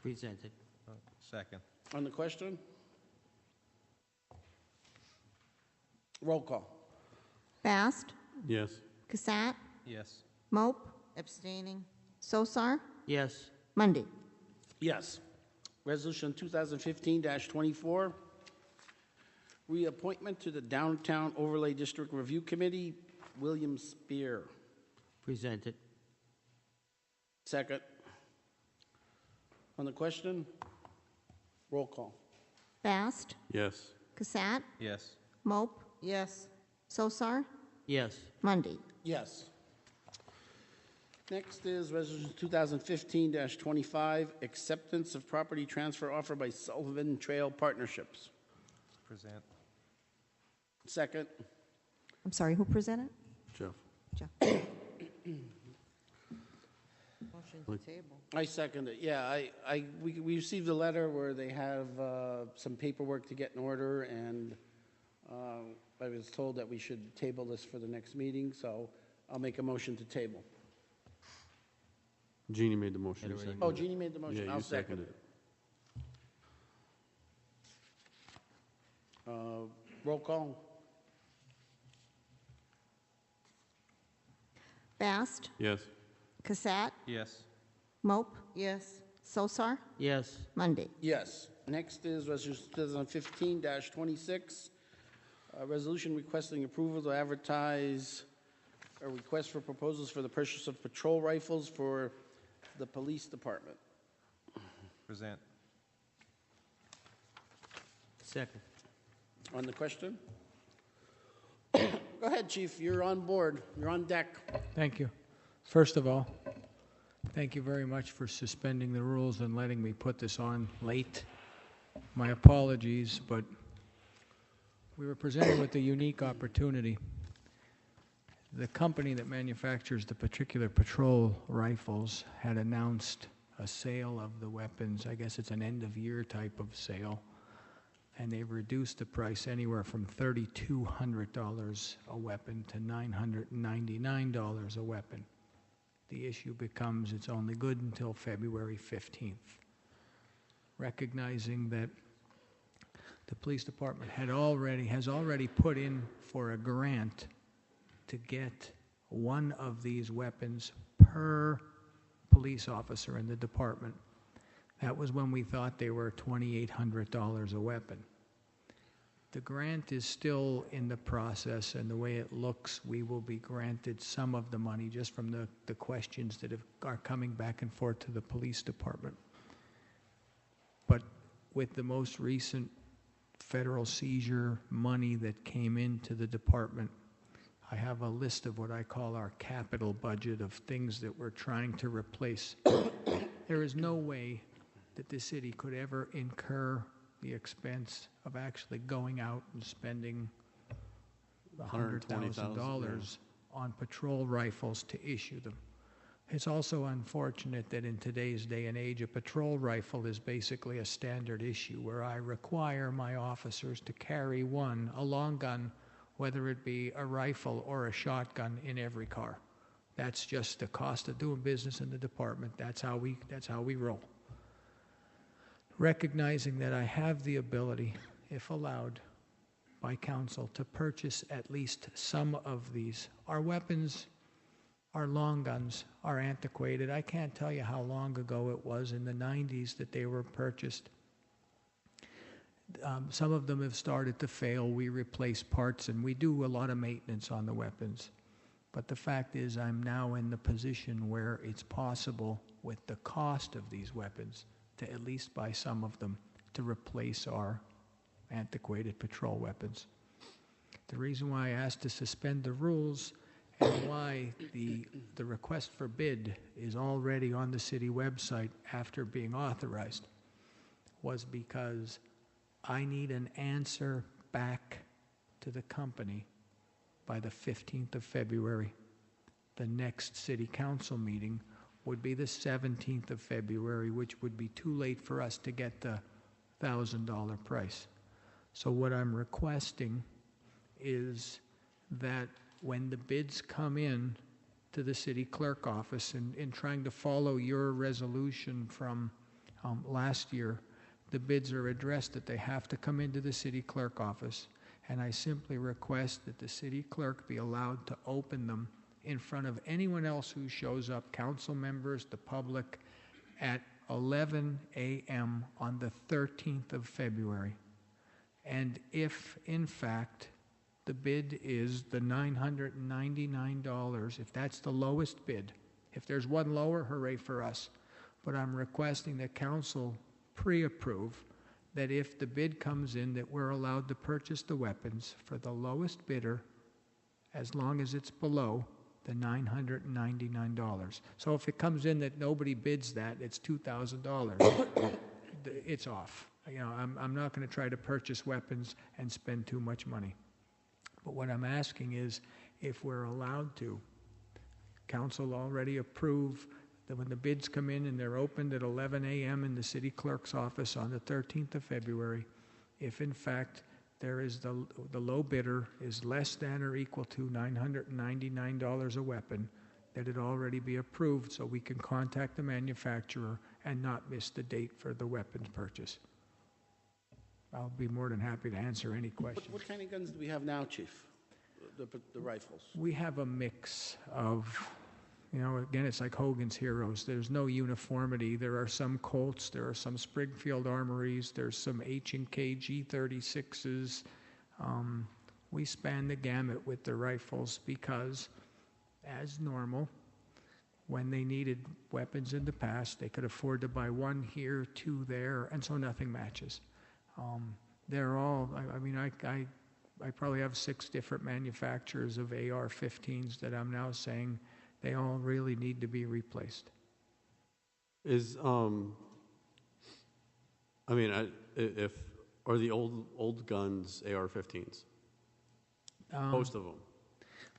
Presented. Second. On the question? Roll call. Bast, Yes. Casat, Yes. Mope, Abstaining? Sosar, Yes. Mundy. Yes. Resolution 2015-24, reappointment to the Downtown Overlay District Review Committee, William Spear. Present it. Second. On the question? Roll call. Bast, Yes. Casat, Yes. Mope, Yes. Sosar, Yes. Mundy. Yes. Next is Resolution 2015-25, acceptance of property transfer offer by Sullivan Trail Partnerships. Present. Second. I'm sorry, who presented? Jeff. Jeff. Motion to table? I second it. Yeah, we received a letter where they have some paperwork to get in order, and I was told that we should table this for the next meeting, so I'll make a motion to table. Jeannie made the motion. You seconded Oh, it. Jeannie made the motion. Yeah, I'll you second seconded it. it. Roll call. Bast, Yes. Casat, Yes. Mope, Yes. Sosar, Yes. Mundy. Yes. Next is Resolution 2015-26, a resolution requesting approval to advertise a request for proposals for the purchase of patrol rifles for the police department. Present. Second. On the question? Go ahead, Chief. You're on board. You're on deck. Thank you. First of all, thank you very much for suspending the rules and letting me put this on late. My apologies, but we were presented with a unique opportunity. The company that manufactures the particular patrol rifles had announced a sale of the weapons. I guess it's an end-of-year type of sale. And they've reduced the price anywhere from $3,200 a weapon to $999 a weapon. The issue becomes it's only good until February 15th. Recognizing that the police department has already put in for a grant to get one of these weapons per police officer in the department. That was when we thought they were $2,800 a weapon. The grant is still in the process, and the way it looks, we will be granted some of the money just from the questions that are coming back and forth to the police department. But with the most recent federal seizure money that came into the department, I have a list of what I call our capital budget of things that we're trying to replace. There is no way that the city could ever incur the expense of actually going out and spending $100,000 on patrol rifles to issue them. It's also unfortunate that in today's day and age, a patrol rifle is basically a standard issue where I require my officers to carry one, a long gun, whether it be a rifle or a shotgun, in every car. That's just the cost of doing business in the department. That's how we roll. Recognizing that I have the ability, if allowed by council, to purchase at least some of these. Our weapons, our long guns, are antiquated. I can't tell you how long ago it was in the 90s that they were purchased. Some of them have started to fail. We replace parts, and we do a lot of maintenance on the weapons. But the fact is, I'm now in the position where it's possible, with the cost of these weapons, to at least buy some of them to replace our antiquated patrol weapons. The reason why I asked to suspend the rules and why the request for bid is already on the city website after being authorized was because I need an answer back to the company by the 15th of February. The next city council meeting would be the 17th of February, which would be too late for us to get the $1,000 price. So what I'm requesting is that when the bids come in to the city clerk office, in trying to follow your resolution from last year, the bids are addressed that they have to come into the city clerk office, and I simply request that the city clerk be allowed to open them in front of anyone else who shows up, council members, the public, at 11 a.m. on the 13th of February. And if, in fact, the bid is the $999, if that's the lowest bid, if there's one lower, hooray for us. But I'm requesting that council pre-approve that if the bid comes in, that we're allowed to purchase the weapons for the lowest bidder as long as it's below the $999. So if it comes in that nobody bids that, it's $2,000, it's off. You know, I'm not going to try to purchase weapons and spend too much money. But what I'm asking is, if we're allowed to, council already approve that when the bids come in and they're opened at 11 a.m. in the city clerk's office on the 13th of February, if in fact there is the low bidder is less than or equal to $999 a weapon, that it already be approved so we can contact the manufacturer and not miss the date for the weapons purchase. I'll be more than happy to answer any questions. What kind of guns do we have now, Chief? The rifles? We have a mix of, you know, again, it's like Hogan's Heroes. There's no uniformity. There are some Colts, there are some Springfield Armories, there's some H&K G36s. We span the gamut with the rifles because, as normal, when they needed weapons in the past, they could afford to buy one here, two there, and so nothing matches. They're all, I mean, I probably have 6 different manufacturers of AR-15s that I'm now saying they all really need to be replaced. Is I mean, if are the old guns AR-15s? Most of them.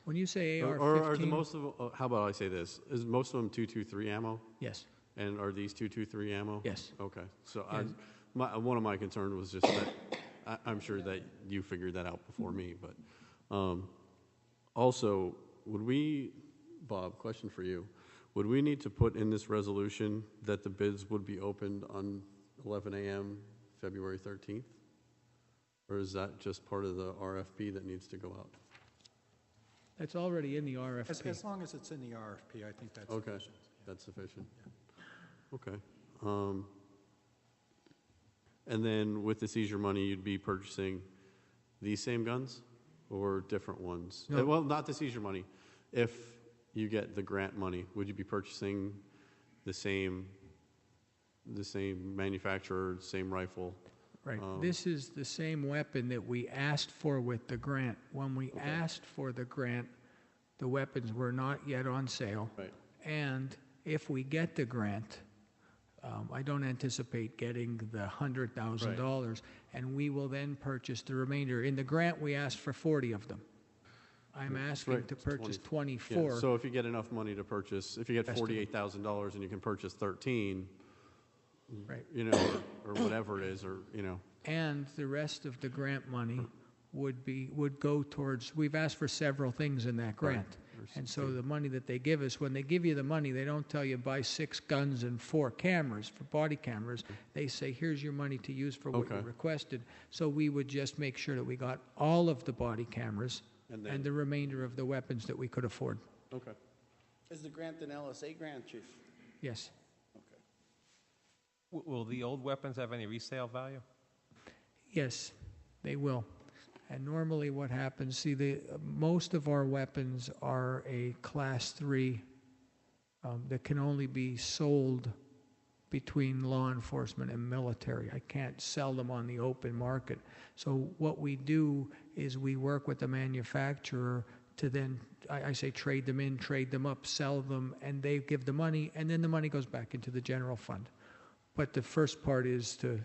When you say AR-15, or are the most of them? How about I say this? Is most of them 223 ammo? Yes. And are these 223 ammo? Yes. Okay. So Yes. one of my concerns was just that I'm sure that you figured that out before me, but also, would we, Bob, question for you, would we need to put in this resolution that the bids would be opened on 11 a.m. February 13th? Or is that just part of the RFP that needs to go out? That's already in the RFP. As long as it's in the RFP, I think that's Okay, sufficient. that's sufficient. Okay. And then with the seizure money, you'd be purchasing these same guns or different ones? No. Well, not the seizure money. If you get the grant money, would you be purchasing the same manufacturer, same rifle? Right. This is the same weapon that we asked for with the grant. When we asked for the grant, the weapons were not yet on sale. Right. And if we get the grant, I don't anticipate getting the $100,000, and we will then purchase the remainder. In the grant, we asked for 40 of them. I'm asking Right, to it's purchase 20. 24. Yeah, so if you get enough money to purchase, if you get $48,000 and you can purchase 13, Right. you know, or whatever it is, or, you know. And the rest of the grant money would go towards, we've asked for several things in that grant. And so the money that they give us, when they give you the money, they don't tell you buy 6 guns and 4 cameras, for body cameras. They say, here's your money to use for what you requested. So we would just make sure that we got all of the body cameras and the remainder of the weapons that we could afford. Okay. Is the grant an LSA grant, Chief? Yes. Okay. Will the old weapons have any resale value? Yes, they will. And normally what happens, see, most of our weapons are a Class 3 that can only be sold between law enforcement and military. I can't sell them on the open market. So what we do is we work with the manufacturer to then, I say trade them in, trade them up, sell them, and they give the money, and then the money goes back into the general fund. But the first part is to,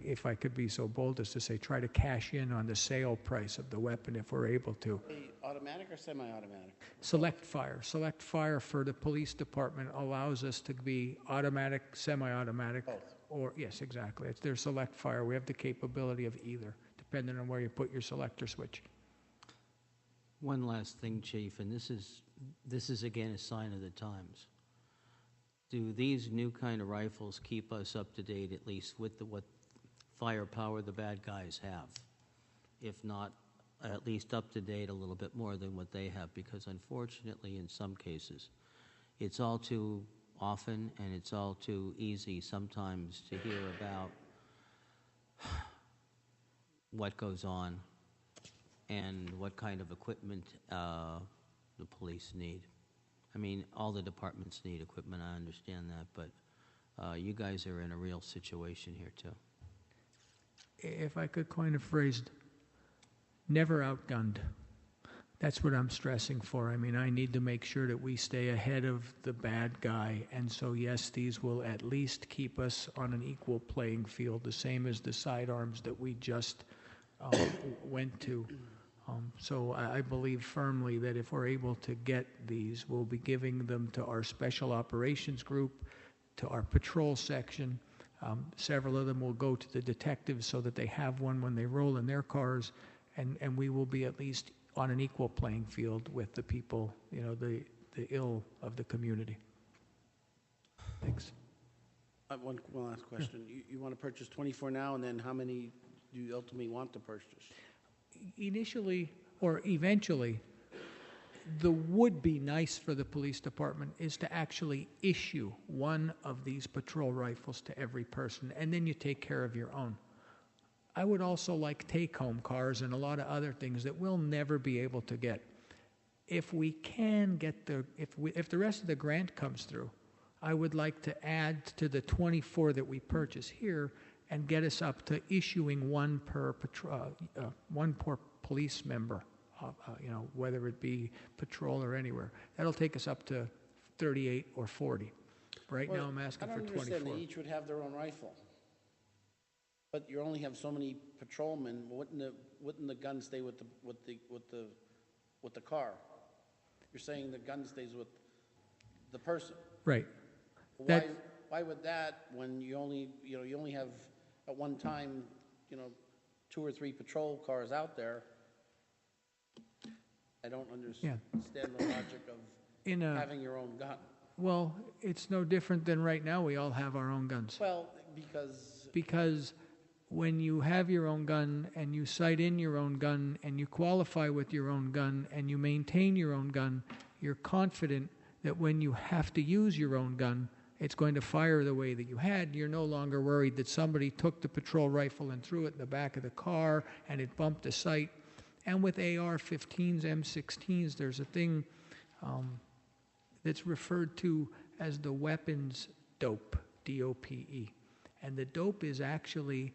if I could be so bold as to say, try to cash in on the sale price of the weapon if we're able to. Automatic or semi-automatic? Select fire. Select fire for the police department allows us to be automatic, semi-automatic. Both. Or, yes, exactly. It's their select fire. We have the capability of either, depending on where you put your selector switch. One last thing, Chief, and this is again a sign of the times. Do these new kind of rifles keep us up to date, at least with what firepower the bad guys have? If not, at least up to date a little bit more than what they have, because unfortunately, in some cases, it's all too often and it's all too easy sometimes to hear about what goes on and what kind of equipment the police need. I mean, all the departments need equipment, I understand that, but you guys are in a real situation here, too. If I could coin a phrase, never outgunned. That's what I'm stressing for. I mean, I need to make sure that we stay ahead of the bad guy. And so, yes, these will at least keep us on an equal playing field, the same as the sidearms that we just went to. So I believe firmly that if we're able to get these, we'll be giving them to our special operations group, to our patrol section. Several of them will go to the detectives so that they have one when they roll in their cars, and we will be at least on an equal playing field with the people, you know, the ill of the community. Thanks. One last question. You want to purchase 24 now, and then how many do you ultimately want to purchase? Initially, or eventually, the would be nice for the police department is to actually issue one of these patrol rifles to every person, and then you take care of your own. I would also like take-home cars and a lot of other things that we'll never be able to get. If we can get if the rest of the grant comes through, I would like to add to the 24 that we purchase here and get us up to issuing one per police member, you know, whether it be patrol or anywhere. That'll take us up to 38 or 40. Right now I'm asking for 24. I don't understand. They each would have their own rifle. But you only have so many patrolmen. Wouldn't the gun stay with the car? You're saying the gun stays with the person. Right. Why would that when you only have at one time 2 or 3 patrol cars out there? I don't understand the logic of having your own gun. Well, it's no different than right now we all have our own guns. Well, because when you have your own gun and you sight in your own gun and you qualify with your own gun and you maintain your own gun, you're confident that when you have to use your own gun, it's going to fire the way that you had. You're no longer worried that somebody took the patrol rifle and threw it in the back of the car and it bumped a sight. And with AR-15s, M16s, there's a thing that's referred to as the weapons dope, D-O-P-E. And the dope is actually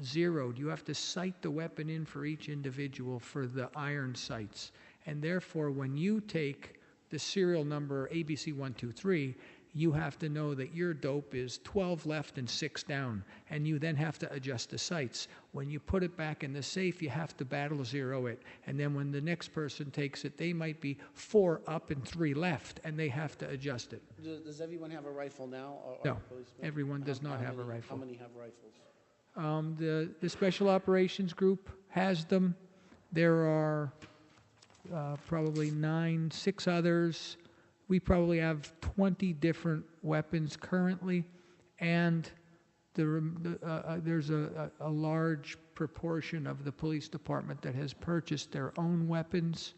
zeroed. You have to sight the weapon in for each individual for the iron sights. And therefore, when you take the serial number ABC123, you have to know that your dope is 12 left and 6 down, and you then have to adjust the sights. When you put it back in the safe, you have to battle zero it, and then when the next person takes it, they might be 4 up and 3 left, and they have to adjust it. Does everyone have a rifle now? No, everyone does not have a rifle. How many have rifles? The Special Operations Group has them. There are probably 6 others. We probably have 20 different weapons currently, and there's a large proportion of the police department that has purchased their own weapons.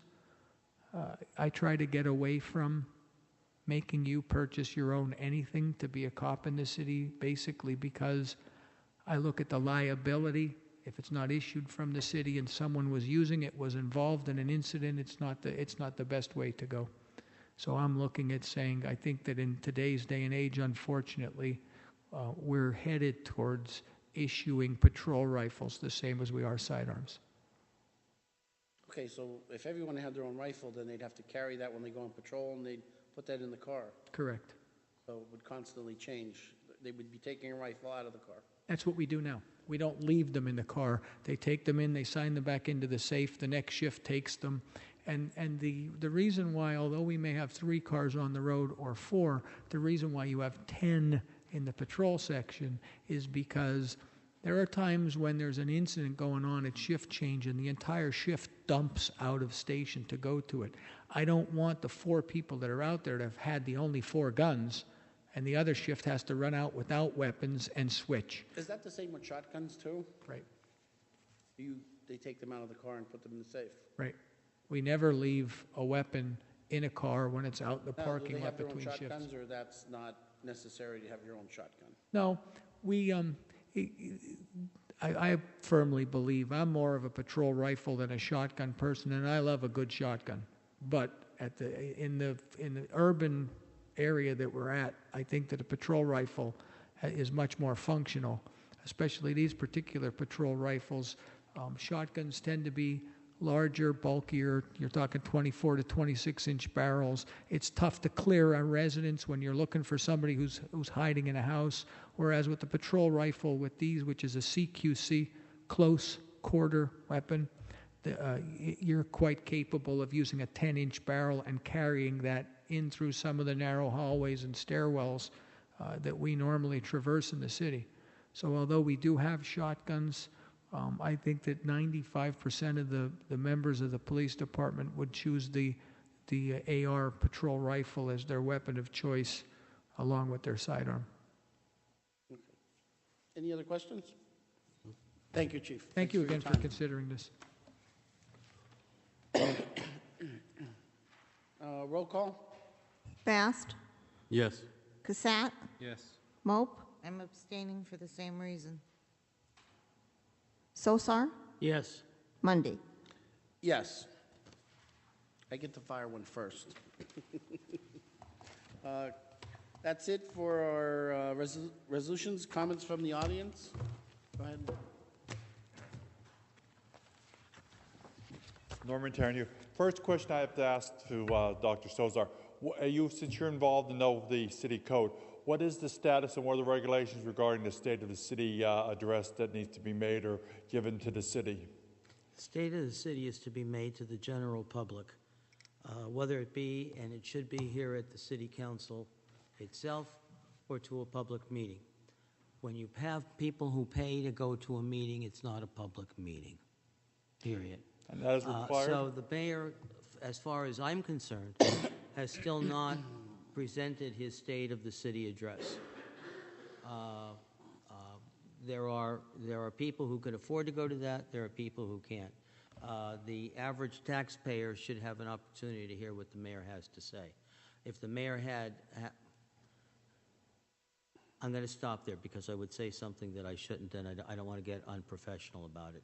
I try to get away from making you purchase your own anything to be a cop in the city, basically because I look at the liability. If it's not issued from the city and someone was using it, was involved in an incident, it's not the best way to go. So I'm looking at saying, I think that in today's day and age, unfortunately, we're headed towards issuing patrol rifles the same as we are sidearms. Okay, so if everyone had their own rifle, then they'd have to carry that when they go on patrol, and they'd put that in the car. Correct. So it would constantly change. They would be taking a rifle out of the car. That's what we do now. We don't leave them in the car. They take them in, they sign them back into the safe, the next shift takes them. And the reason why, although we may have 3 cars on the road or 4, the reason why you have 10 in the patrol section is because there are times when there's an incident going on at shift change and the entire shift dumps out of station to go to it. I don't want the 4 people that are out there to have had the only 4 guns and the other shift has to run out without weapons and switch. Is that the same with shotguns too? Right. they take them out of the car and put them in the safe. Right. We never leave a weapon in a car when it's out in the Now, parking lot do they have between their own shifts. shotguns, or that's not necessary to have your own shotgun? No, I firmly believe I'm more of a patrol rifle than a shotgun person, and I love a good shotgun. But in the urban area that we're at, I think that a patrol rifle is much more functional, especially these particular patrol rifles. Shotguns tend to be larger, bulkier. You're talking 24 to 26-inch barrels. It's tough to clear a residence when you're looking for somebody who's hiding in a house. Whereas with the patrol rifle, with these, which is a CQC, close quarter weapon, you're quite capable of using a 10-inch barrel and carrying that in through some of the narrow hallways and stairwells that we normally traverse in the city. So although we do have shotguns, I think that 95% of the members of the police department would choose the AR patrol rifle as their weapon of choice along with their sidearm. Okay. Any other questions? Thank you, Chief. Thank you Thanks again your for time. considering this. Roll call? Bast, Yes. Cassatt, Yes. Mope, I'm abstaining for the same reason. Sosar, Yes. Mundy. Yes. I get to fire one first. That's it for our resolutions. Comments from the audience? Go ahead. Norman Tarnew. First question I have to ask to Dr. Sozar. Since you're involved in the city code, what is the status and what are the regulations regarding the state of the city address that needs to be made or given to the city? The state of the city is to be made to the general public, whether it be, and it should be here at the city council itself, or to a public meeting. When you have people who pay to go to a meeting, it's not a public meeting, period. And that is required? So the mayor, as far as I'm concerned, has still not presented his state of the city address. There are people who can afford to go to that. There are people who can't. The average taxpayer should have an opportunity to hear what the mayor has to say. If the mayor I'm going to stop there because I would say something that I shouldn't, and I don't want to get unprofessional about it.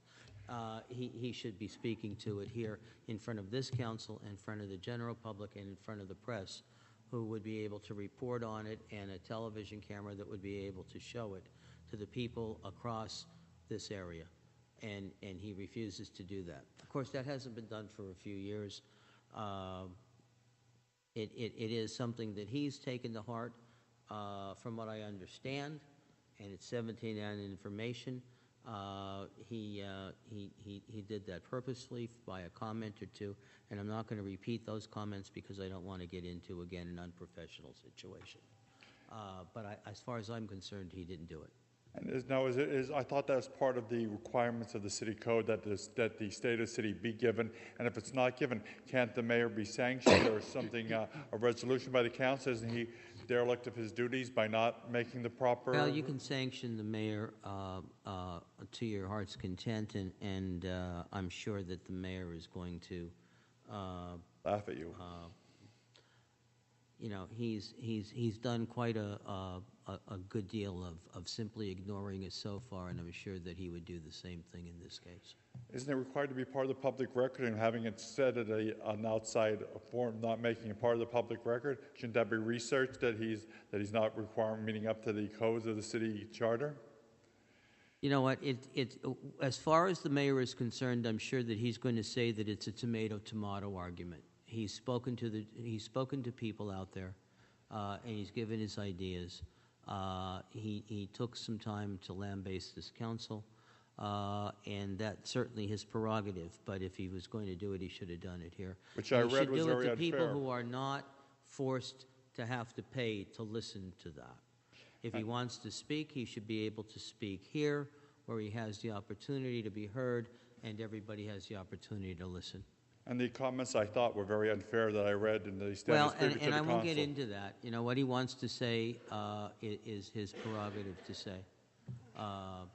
He should be speaking to it here in front of this council, in front of the general public, and in front of the press, who would be able to report on it, and a television camera that would be able to show it to the people across this area. And he refuses to do that. Of course, that hasn't been done for a few years. It is something that he's taken to heart, from what I understand, and it's 17 information. He did that purposely by a comment or two, and I'm not going to repeat those comments because I don't want to get into, again, an unprofessional situation. But as far as I'm concerned, he didn't do it. And I thought that was part of the requirements of the city code that the state of the city be given, and if it's not given, can't the mayor be sanctioned or something, a resolution by the council? Isn't he derelict of his duties by not making the proper... Well, you can sanction the mayor to your heart's content, and I'm sure that the mayor is going to... laugh at you. You know, he's done quite a good deal of simply ignoring it so far, and I'm sure that he would do the same thing in this case. Isn't it required to be part of the public record and having it said at an outside forum, not making it part of the public record? Shouldn't that be researched that he's not meeting up to the codes of the city charter? You know what? As far as the mayor is concerned, I'm sure that he's going to say that it's a tomato-tomato argument. He's spoken to people out there, and he's given his ideas. He took some time to lambaste this council, and that's certainly his prerogative. But if he was going to do it, he should have done it here. Which I read was very unfair. He should do it to people who are not forced to have to pay to listen to that. If he wants to speak, he should be able to speak here, where he has the opportunity to be heard, and everybody has the opportunity to listen. And the comments I thought were very unfair that I read in the status Well, to the and I won't council. get into that. You know, what he wants to say is his prerogative to say.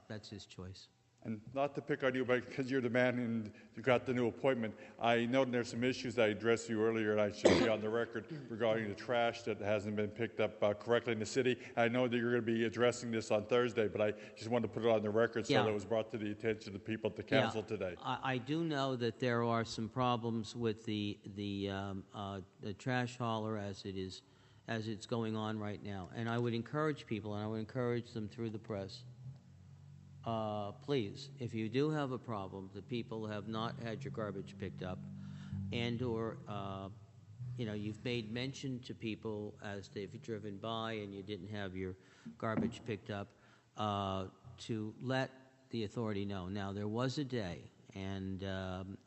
That's his choice. And not to pick on you, but because you're the man and you got the new appointment, I know there's some issues I addressed you earlier, and I should be on the record regarding the trash that hasn't been picked up correctly in the city. I know that you're going to be addressing this on Thursday, but I just wanted to put it on the record so that it was brought to the attention of the people at the council today. I do know that there are some problems with the trash hauler as it's going on right now, and I would encourage people, and I would encourage them through the press. Please, if you do have a problem that people have not had your garbage picked up, and or you've made mention to people as they've driven by and you didn't have your garbage picked up, to let the authority know. Now, there was a day, and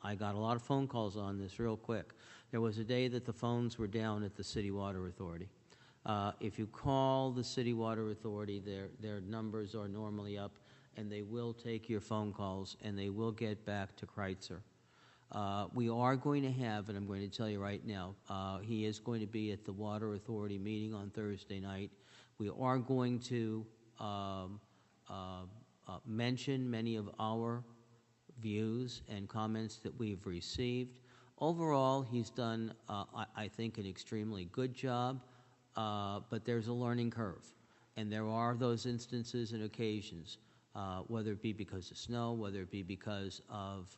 I got a lot of phone calls on this real quick. There was a day that the phones were down at the City Water Authority. If you call the City Water Authority, their numbers are normally up, and they will take your phone calls, and they will get back to Kreitzer. We are going to have, and I'm going to tell you right now, he is going to be at the Water Authority meeting on Thursday night. We are going to mention many of our views and comments that we've received. Overall, he's done, I think, an extremely good job, but there's a learning curve. And there are those instances and occasions, whether it be because of snow, whether it be because of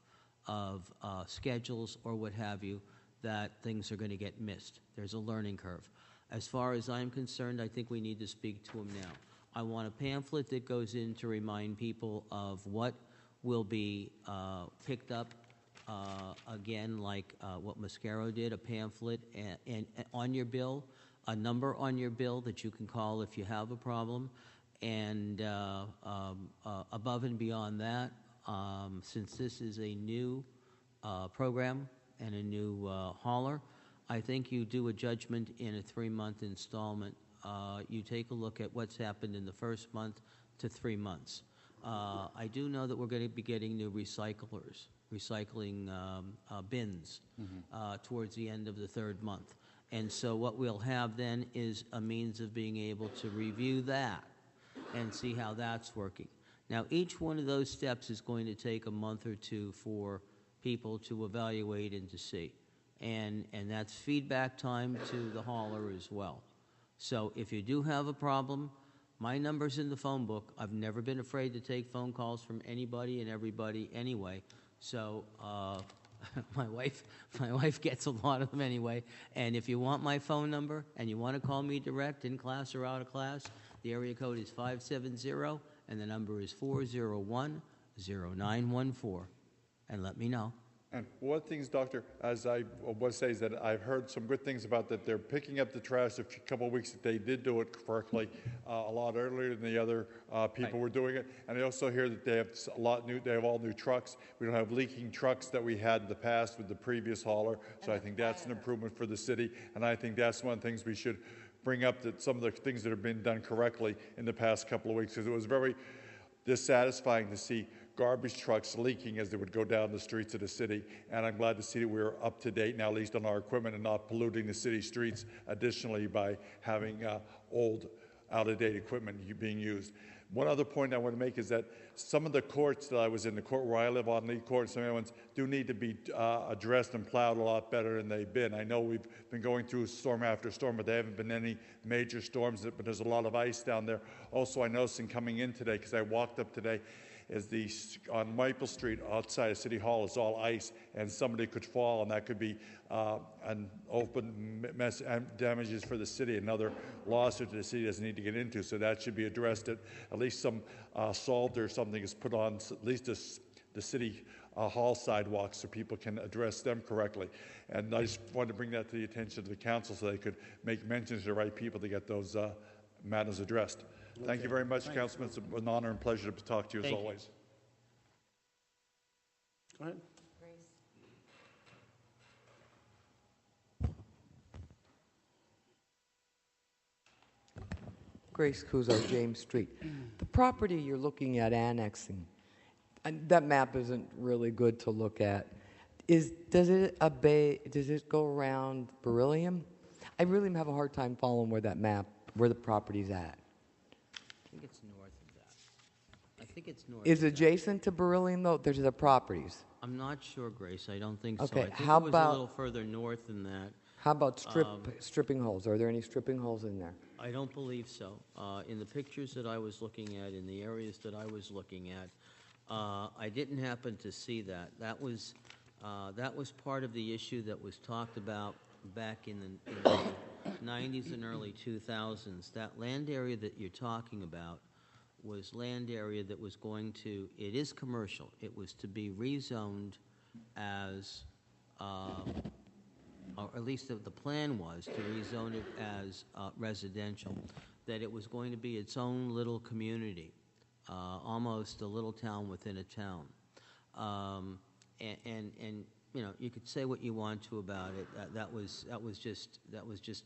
schedules or what have you, that things are going to get missed. There's a learning curve. As far as I'm concerned, I think we need to speak to him now. I want a pamphlet that goes in to remind people of what will be picked up, again, like what Mascaro did, a pamphlet and on your bill, a number on your bill that you can call if you have a problem. And above and beyond that, since this is a new program and a new hauler, I think you do a judgment in a 3-month installment. You take a look at what's happened in the first month to 3 months. I do know that we're going to be getting new recycling bins towards the end of the 3rd month. And so what we'll have then is a means of being able to review that and see how that's working. Now, each one of those steps is going to take a month or two for people to evaluate and to see. And that's feedback time to the hauler as well. So if you do have a problem, my number's in the phone book. I've never been afraid to take phone calls from anybody and everybody anyway. So my wife gets a lot of them anyway. And if you want my phone number and you want to call me direct, in class or out of class, the area code is 570, and the number is 401-0914. And let me know. And one of the things, Doctor, as I was saying, is that I've heard some good things about that they're picking up the trash a couple of weeks that they did do it correctly a lot earlier than the other people were doing it. And I also hear that they have they have all new trucks. We don't have leaking trucks that we had in the past with the previous hauler. So I think that's an improvement for the city. And I think that's one of the things we should bring up, that some of the things that have been done correctly in the past couple of weeks, because it was very dissatisfying to see garbage trucks leaking as they would go down the streets of the city. And I'm glad to see that we're up to date now, at least on our equipment, and not polluting the city streets additionally by having old, out-of-date equipment being used. One other point I want to make is that some of the courts that I was in, the court where I live on, Lee Court, and some other ones, do need to be addressed and plowed a lot better than they've been. I know we've been going through storm after storm, but there haven't been any major storms, but there's a lot of ice down there. Also, I noticed in coming in today, because I walked up today, is on Maple Street outside of City Hall is all ice, and somebody could fall, and that could be an open mess and damages for the city. Another lawsuit that the city doesn't need to get into, so that should be addressed. At least some salt or something is put on at least the city hall sidewalks so people can address them correctly. And I just wanted to bring that to the attention of the council so they could make mention to the right people to get those matters addressed. Thank you very much, Councilman. It's an honor and pleasure to talk to you as always. Go ahead. Grace Cuso, James Street. The property you're looking at annexing, and that map isn't really good to look at. Does it go around Beryllium? I really have a hard time following where the property's at. I think it's north of that. I think it's north. is adjacent to Beryllium, though? There's the properties. I'm not sure, Grace. I don't think so. Okay, I think how it was about- a little further north than that. How about stripping holes? Are there any stripping holes in there? I don't believe so. In the pictures that I was looking at, in the areas that I was looking at, I didn't happen to see that. That was part of the issue that was talked about back in the 90s and early 2000s. That land area that you're talking about was land area that was going to, it is commercial. It was to be rezoned as, or at least the plan was to rezone it as residential, that it was going to be its own little community, almost a little town within a town. And you know, you could say what you want to about it. That was just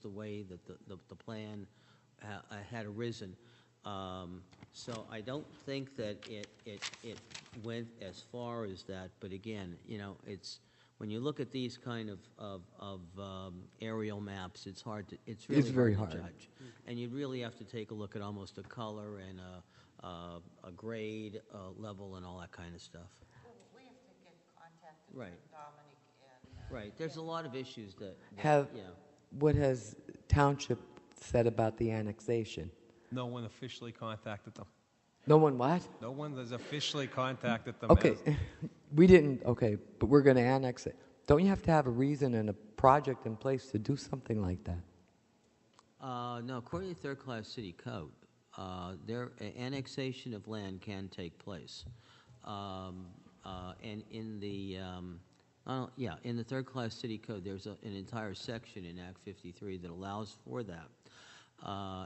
the way that the plan had arisen. So I don't think that it went as far as that. But again, you know, when you look at these kind of aerial maps, it's really very hard to hard. judge, and you'd really have to take a look at almost a color and a grade level and all that kind of stuff. Well, we have to get contacted Right. with Dominic and. Right. There's a lot of issues that yeah. What has Township said about the annexation? No one officially contacted them. No one what? No one has officially contacted them. Okay, we didn't, okay, but we're going to annex it. Don't you have to have a reason and a project in place to do something like that? No, according to the third-class city code, their annexation of land can take place. And in the, in the third-class city code, there's an entire section in Act 53 that allows for that.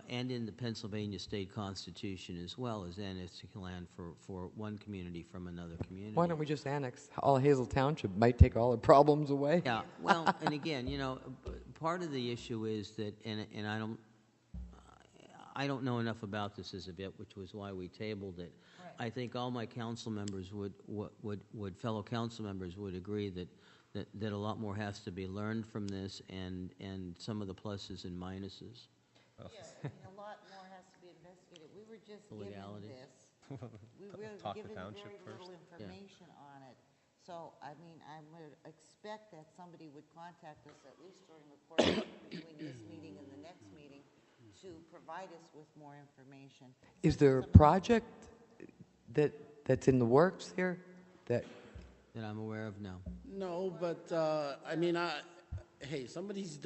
And in the Pennsylvania State Constitution as well as annexing land for one community from another community. Why don't we just annex all Hazel Township? Might take all the problems away. Yeah, well, and again, you know, part of the issue is that, and I don't know enough about this as of yet, which was why we tabled it. Right. I think all my council members fellow council members would agree that a lot more has to be learned from this, and some of the pluses and minuses. Yeah, and a lot more has to be investigated. We were just The given legalities. this. We were Talk to given township very little first. information on it. So, I mean, I would expect that somebody would contact us at least during the course between this meeting and the next meeting to provide us with more information. Is there a project that's in the works here that That I'm aware of, no. No, but, I mean, hey, somebody's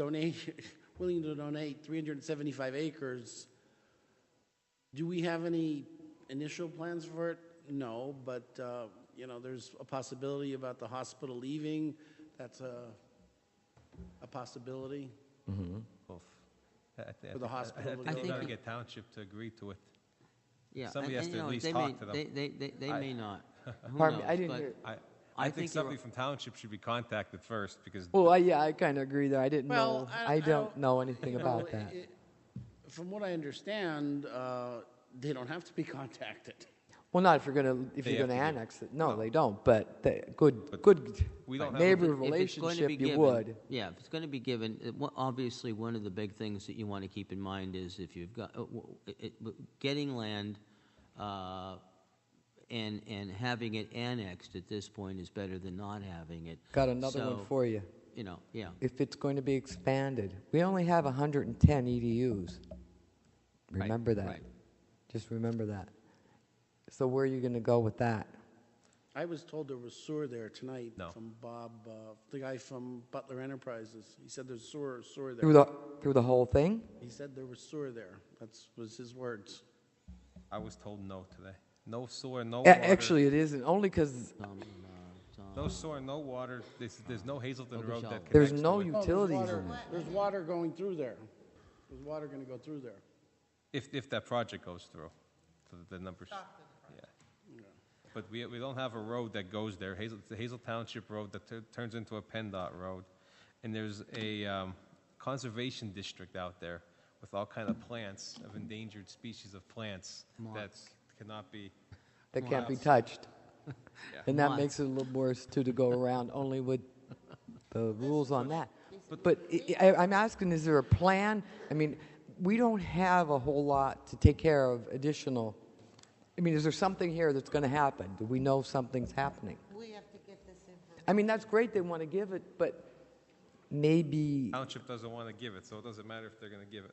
willing to donate 375 acres. Do we have any initial plans for it? No, but, you know, there's a possibility about the hospital leaving. That's a possibility. Both. For the hospital to I go think there. we get township to agree to it. Yeah, Somebody has to you at know, least they talk may, to them. They may not. Who Pardon me, knows? I didn't But hear. I think think somebody you're- from township should be contacted first because Well, I kind of agree there. I didn't Well, know. I I don't don't- know anything You know, about that. From what I understand, they don't have to be contacted. Well, not if you're gonna They you're have gonna to be- annex it. No, they don't. But good we don't have- neighbor If it's going to relationship, be you given- would. Yeah, if it's going to be given, obviously one of the big things that you want to keep in mind is if you've got getting land and having it annexed at this point is better than not having it. Got another So, one for you. You know, yeah. If it's going to be expanded, we only have 110 EDUs. Right, Remember that. right. Just remember that. So where are you going to go with that? I was told there was sewer there tonight No. from Bob, the guy from Butler Enterprises. He said there's sewer there. Through the whole thing? He said there was sewer there. Was his words. I was told no today. No sewer, no water. Actually, it isn't. Only because No sewer, no water. There's no Hazelton Ogle Road Shell. that there's connects no to it. utilities in it. There's water going through there. There's water going to go through there. If that project goes through, so the numbers. Yeah. But we don't have a road that goes there. It's the Hazel Township Road that turns into a PennDOT road, and there's a conservation district out there with all kind of plants of endangered species of plants that cannot be. That can't be Moss. touched. Yeah. And that Moss. makes it a little more to go around, only with the rules on that. But I'm asking, is there a plan? I mean, we don't have a whole lot to take care of additional I mean, is there something here that's going to happen? Do we know something's happening? We have to get this information. I mean, that's great they want to give it, but maybe Township doesn't want to give it, so it doesn't matter if they're going to give it.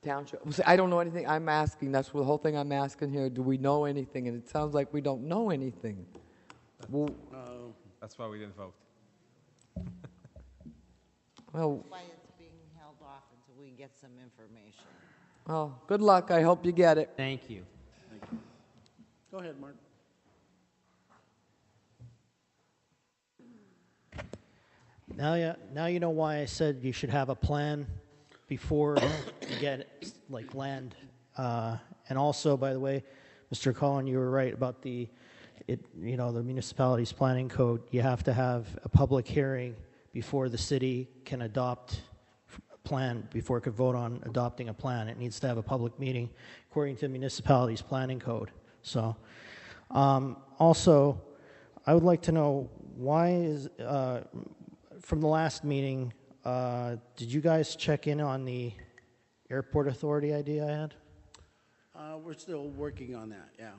township. See, I don't know anything. I'm asking. That's the whole thing I'm asking here. Do we know anything? And it sounds like we don't know anything. Well, That's why we didn't vote. well, That's why it's being held off until we get some information. well, good luck. I hope you get it. Thank you. Go ahead, Mark. Now you know why I said you should have a plan before you get like land. And also, by the way, Mr. Cullen, you were right about the municipality's planning code. You have to have a public hearing before the city can adopt a plan, before it could vote on adopting a plan. It needs to have a public meeting according to the municipality's planning code. So, also, I would like to know why is, from the last meeting, did you guys check in on the airport authority idea I had? We're still working on that, yeah.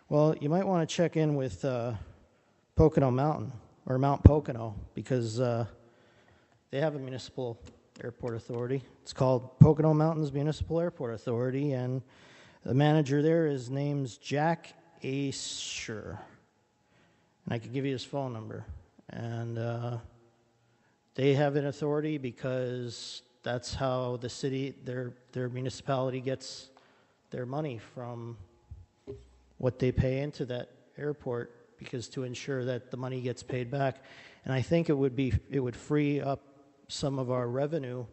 Well, you might want to check in with Pocono Mountain, or Mount Pocono, because they have a municipal airport authority. It's called Pocono Mountains Municipal Airport Authority, and the manager there is name's Jack Asher. And I could give you his phone number. And they have an authority because that's how the city, their municipality gets their money from what they pay into that airport, because to ensure that the money gets paid back. And I think it would free up some of our revenue,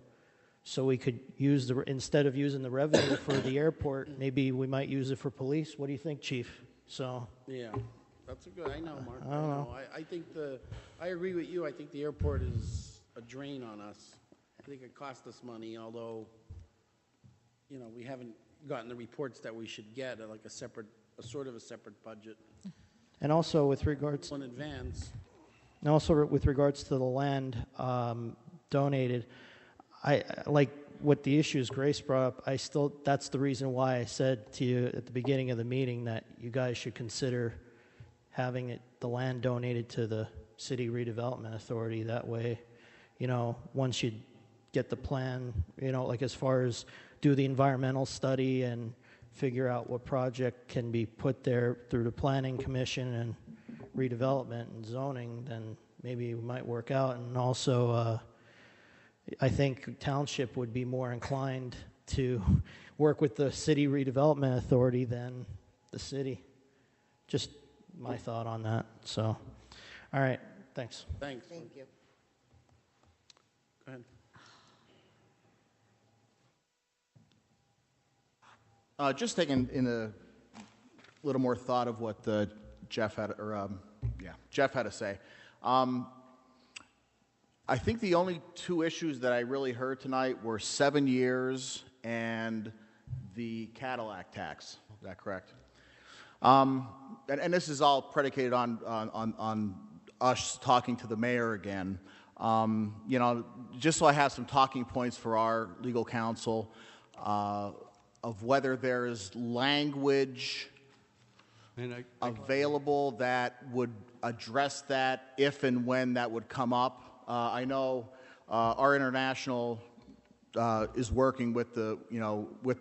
so we could use instead of using the revenue for the airport, maybe we might use it for police. What do you think, Chief? So Yeah, that's a good, I know, Mark. I don't know. I think I agree with you. I think the airport is a drain on us. I think it costs us money, although, we haven't gotten the reports that we should get, like a sort of a separate budget. And also with regards In advance. And also with regards to the land donated, I like what the issues Grace brought up. That's the reason why I said to you at the beginning of the meeting that you guys should consider having the land donated to the City Redevelopment Authority. That way, once you get the plan, like as far as do the environmental study and figure out what project can be put there through the Planning Commission and redevelopment and zoning, then maybe it might work out. And also, I think Township would be more inclined to work with the City Redevelopment Authority than the city. Just my thought on that. So, all right, thanks. Thanks. Thank you. Go ahead. Just taking in a little more thought of what Jeff had to say. I think the only two issues that I really heard tonight were 7 years and the Cadillac tax. Is that correct? And this is all predicated on us talking to the mayor again. Just so I have some talking points for our legal counsel of whether there is language available that would address that if and when that would come up. I know our international is working with the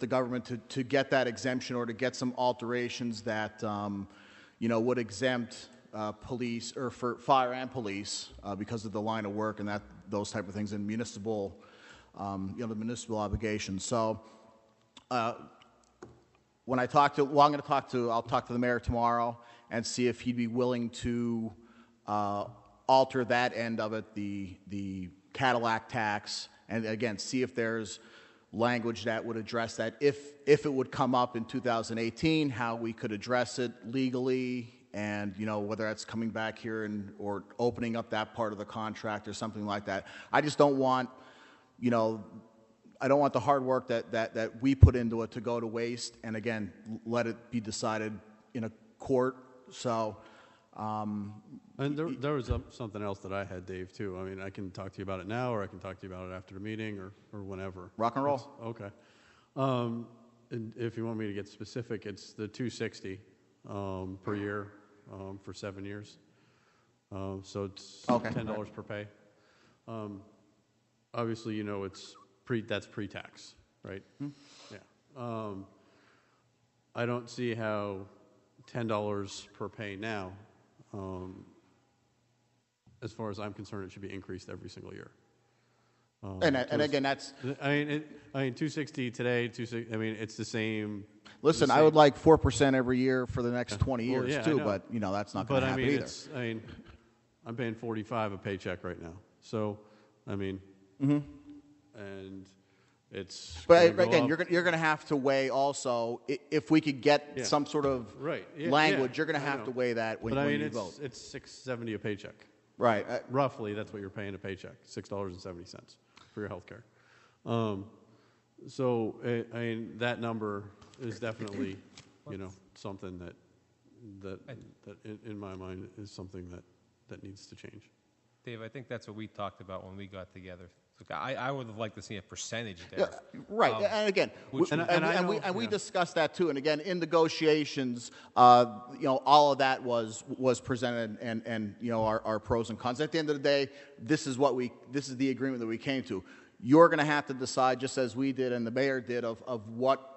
government to get that exemption or to get some alterations that would exempt police or for fire and police because of the line of work and those type of things and municipal the municipal obligations. So when I'll talk to the mayor tomorrow and see if he'd be willing to alter that end of it, the Cadillac tax, and again, see if there's language that would address that. If it would come up in 2018, how we could address it legally, and whether that's coming back here or opening up that part of the contract or something like that. I just don't want, I don't want the hard work that we put into it to go to waste, and again, let it be decided in a court. So. And there was something else that I had, Dave, too. I mean, I can talk to you about it now, or I can talk to you about it after the meeting, or whenever. Rock and roll. Okay. and if you want me to get specific, it's the 260 per year for 7 years. So it's Okay. $10 per pay. Obviously, you know, that's pre-tax, right? Yeah. I don't see how $10 per pay now, as far as I'm concerned, it should be increased every single year. And again, that's... I mean, 260 today, 260, I mean, it's the same. Listen, I would like 4% every year for the next 20 years, Well, yeah, I too, know. but, you know, that's not going to happen either. I mean, I'm paying 45 a paycheck right now. So, I mean, and it's But gonna go again, up. you're going to have to weigh also, if we could get Yeah. some sort of Right. Yeah, language, yeah, you're going to I have know. to weigh that when, But I when mean, you vote. it's $6.70 a paycheck. Right. Roughly, that's what you're paying a paycheck, $6.70 for your health care. So, I mean, that number is definitely, you know, something that in my mind is something that needs to change. Dave, I think that's what we talked about when we got together. Look, I would have liked to see a percentage there. Right, and again, we discussed that too. And again, in negotiations, you know, all of that was presented, and you know, our pros and cons. At the end of the day, this is the agreement that we came to. You're going to have to decide, just as we did and the mayor did, of what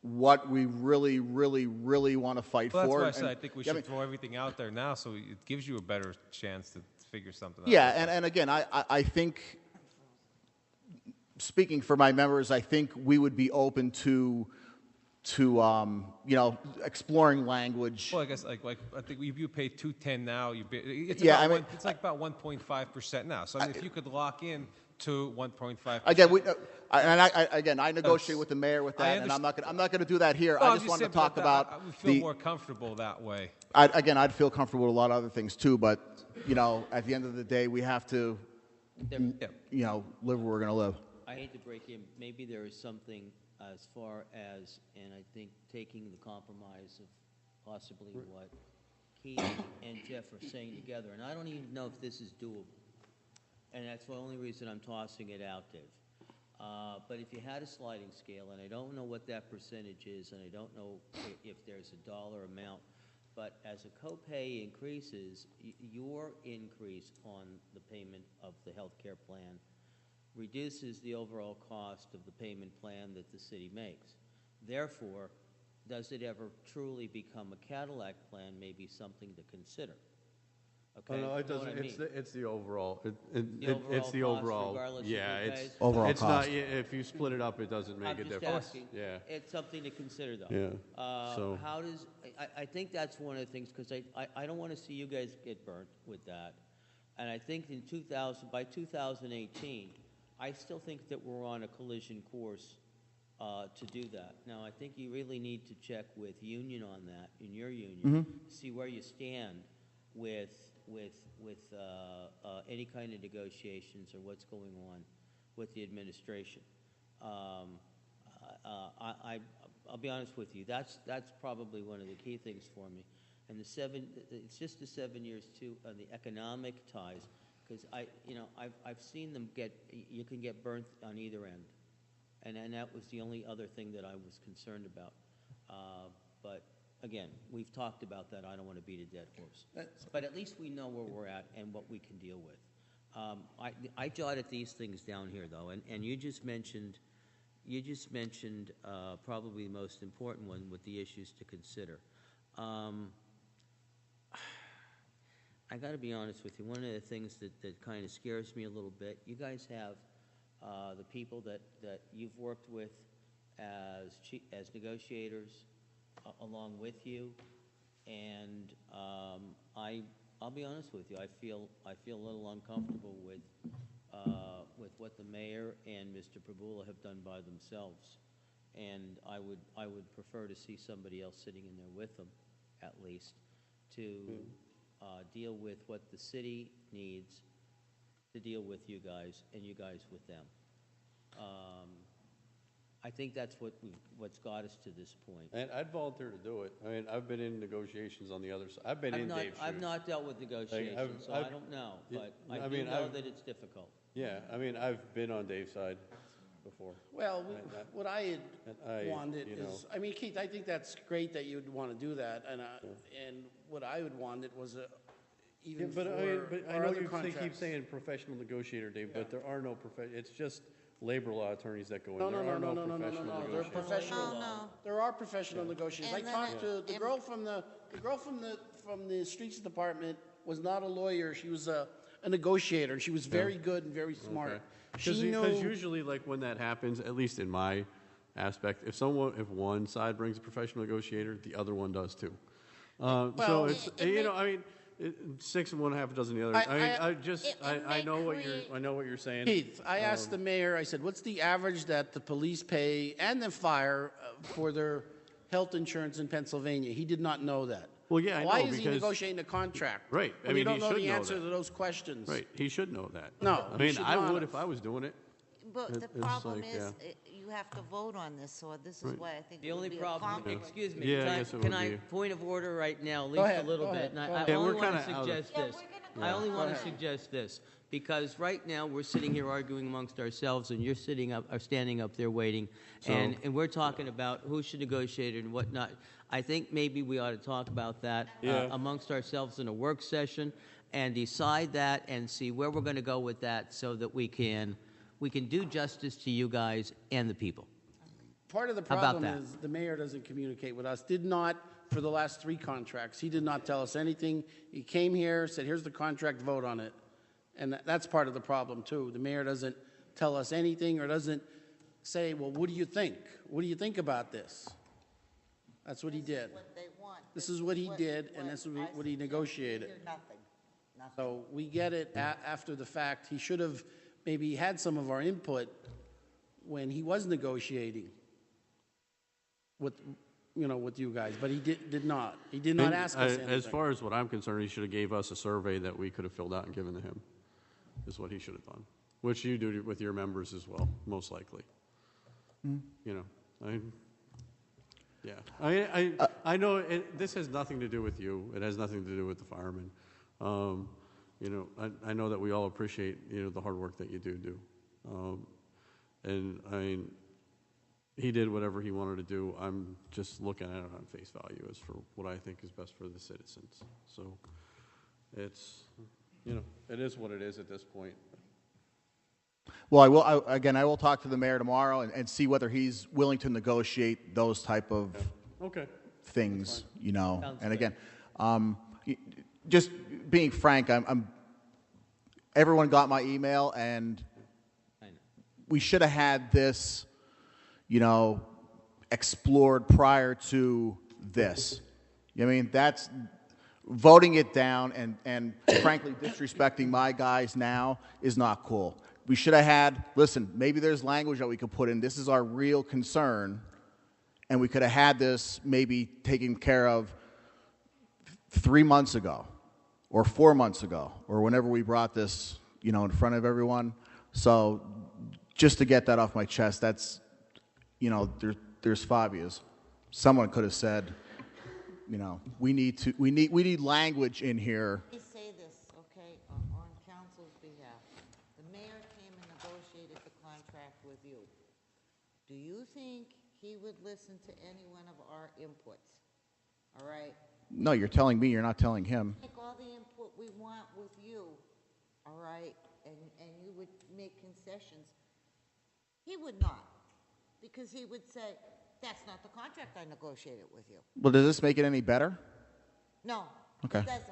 we really, really, really want to fight Well, for. that's why I said I think we should throw everything out there now, so it gives you a better chance to figure something out. Yeah, and again, I think, speaking for my members, I think we would be open to you know, exploring language. Well, I guess like I think if you pay $210 now, it's like about 1.5% now. So I mean, if you could lock in to 1.5%. Again, I negotiate with the mayor with that, and I'm not going to do that here. Well, I just wanted to talk about I would feel more comfortable that way. I'd feel comfortable with a lot of other things too, but you know, at the end of the day, we have to, you know, live where we're going to live. I hate to break in. Maybe there is something as far as, and I think taking the compromise of possibly what Keith and Jeff are saying together, and I don't even know if this is doable. And that's the only reason I'm tossing it out, Dave. But if you had a sliding scale, and I don't know what that percentage is, and I don't know if there's a dollar amount, but as a copay increases, your increase on the payment of the health care plan reduces the overall cost of the payment plan that the city makes. Therefore, does it ever truly become a Cadillac plan may be something to consider. Okay? No, it You know what doesn't. I mean? It's the overall. The overall It's the cost, overall. regardless of Yeah, who it's pays? Overall it's cost. not. If you split it up, it doesn't make I'm a just difference. asking. Yeah. It's something to consider, though. Yeah. So How does, I think that's one of the things, because I don't want to see you guys get burnt with that. And I think by 2018, I still think that we're on a collision course to do that. Now, I think you really need to check with union on that, in your union, see where you stand with any kind of negotiations or what's going on with the administration. I'll be honest with you. That's probably one of the key things for me. And it's just the 7 years too on the economic ties, because I've seen them you can get burnt on either end, and that was the only other thing that I was concerned about. But again, we've talked about that. I don't want to beat a dead horse, but at least we know where we're at and what we can deal with. I jotted these things down here though, and you just mentioned probably the most important one with the issues to consider. I got to be honest with you. One of the things that kind of scares me a little bit, you guys have the people that you've worked with as negotiators along with you, and I'll be honest with you. I feel a little uncomfortable with what the mayor and Mr. Prabula have done by themselves, and I would prefer to see somebody else sitting in there with them, at least, to deal with what the city needs to deal with you guys, and you guys with them. I think that's what's got us to this point. And I'd volunteer to do it. I mean, I've been in negotiations on the other side. I've been in Dave's shoes. I've not dealt with negotiations, so I don't know. But I do know that it's difficult. Yeah, I mean, I've been on Dave's side. before. Well, what I had I- wanted you know. is, I mean, Keith, I think that's great that you'd want to do that, and what I would want it was even But for I our know other you keep contracts. saying professional negotiator, Dave, but there are no it's just labor law attorneys that go in. No, There no, are no, no, no no, no, no, professional no, they're negotiators. professional. No. There are professional negotiators. I And then talked to the girl from the streets department was not a lawyer. She was a negotiator. She was very good and very smart. Because She knew. usually, like, when that happens, at least in my aspect, if one side brings a professional negotiator, the other one does too. So Well, it's, I mean, 6 and 1, half a dozen the other. I know what you're saying. Keith, I asked the mayor, I said, what's the average that the police pay and the fire for their health insurance in Pennsylvania? He did not know that. Well, yeah, I Why know, is he because- negotiating a contract? Right. I When you mean, don't he know should the know answer that. to those questions. Right, he should know that. No, I he mean, should I not would have. if I was doing it. But the It's problem like, is, you have to vote on this, so this is Right. why I think The it would only be a problem, conflict. excuse me, Yeah, I can guess it can would I, be. point of order right now, at Go least ahead, a little go bit. ahead, And go I ahead. Yeah, only we're want to kinda out of- suggest this. I only want to suggest this, because right now, we're sitting here arguing amongst ourselves, and you're standing up there waiting, and we're talking about who should negotiate and whatnot. I think maybe we ought to talk about that amongst ourselves in a work session, and decide that, and see where we're going to go with that, so that we can do justice to you guys and the people. Part of the How about problem that? is the mayor doesn't communicate with us, did not for the last 3 contracts. He did not tell us anything. He came here, said, here's the contract, vote on it. And that's part of the problem, too. The mayor doesn't tell us anything or doesn't say, well, what do you think? What do you think about this? That's what he did. What they want. This is what he did, and this is what he negotiated. Nothing. So we get it after the fact. He should have maybe had some of our input when he was negotiating with you guys, but he did not. He did not And, ask us anything. as far as what I'm concerned, he should have gave us a survey that we could have filled out and given to him, is what he should have done, which you do with your members as well, most likely. You know, I know this has nothing to do with you. It has nothing to do with the firemen. You know, I know that we all appreciate, the hard work that you do. And I mean, he did whatever he wanted to do. I'm just looking at it on face value as for what I think is best for the citizens. So it's, it is what it is at this point. Well, I will talk to the mayor tomorrow and see whether he's willing to negotiate those type of Okay. things, Sounds And good. again, just being frank, everyone got my email, and I know. we should have had this, explored prior to this. I mean, that's voting it down and frankly disrespecting my guys now is not cool. We should have had, listen, maybe there's language that we could put in. This is our real concern, and we could have had this maybe taken care of 3 months ago or 4 months ago or whenever we brought this, in front of everyone. So just to get that off my chest, that's, there's phobias. Someone could have said, we need language in here. Let me say this, okay, on council's behalf. The mayor came and negotiated the contract with you. Do you think he would listen to any one of our inputs? All right? No, you're telling me, you're not telling him. Take all the input we want with you, all right, and you would make concessions. He would not, because he would say, that's not the contract I negotiated with you. Well, does this make it any better? No, Okay. it doesn't,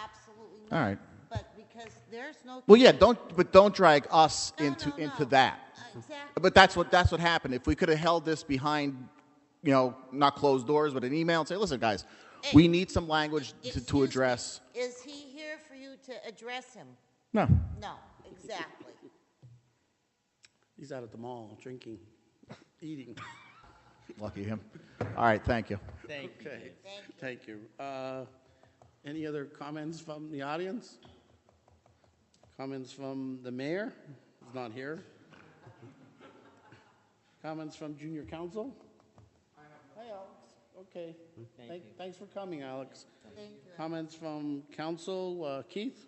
absolutely not. All right. But because there's no. Well, yeah, don't drag us No, into no. that. Exactly. But that's what happened. If we could have held this behind, not closed doors, but an email and say, listen, guys, we need some language to Excuse me, address. Is he here for you to address him? No. No, exactly. He's out at the mall drinking, eating. Lucky him. All right, thank you. Thank you. Okay, thank you. Any other comments from the audience? Comments from the mayor? He's not here. Comments from junior council? Hi, Alex. Okay. Thank you. Thanks for coming, Alex. Thank you. Comments from council, Keith?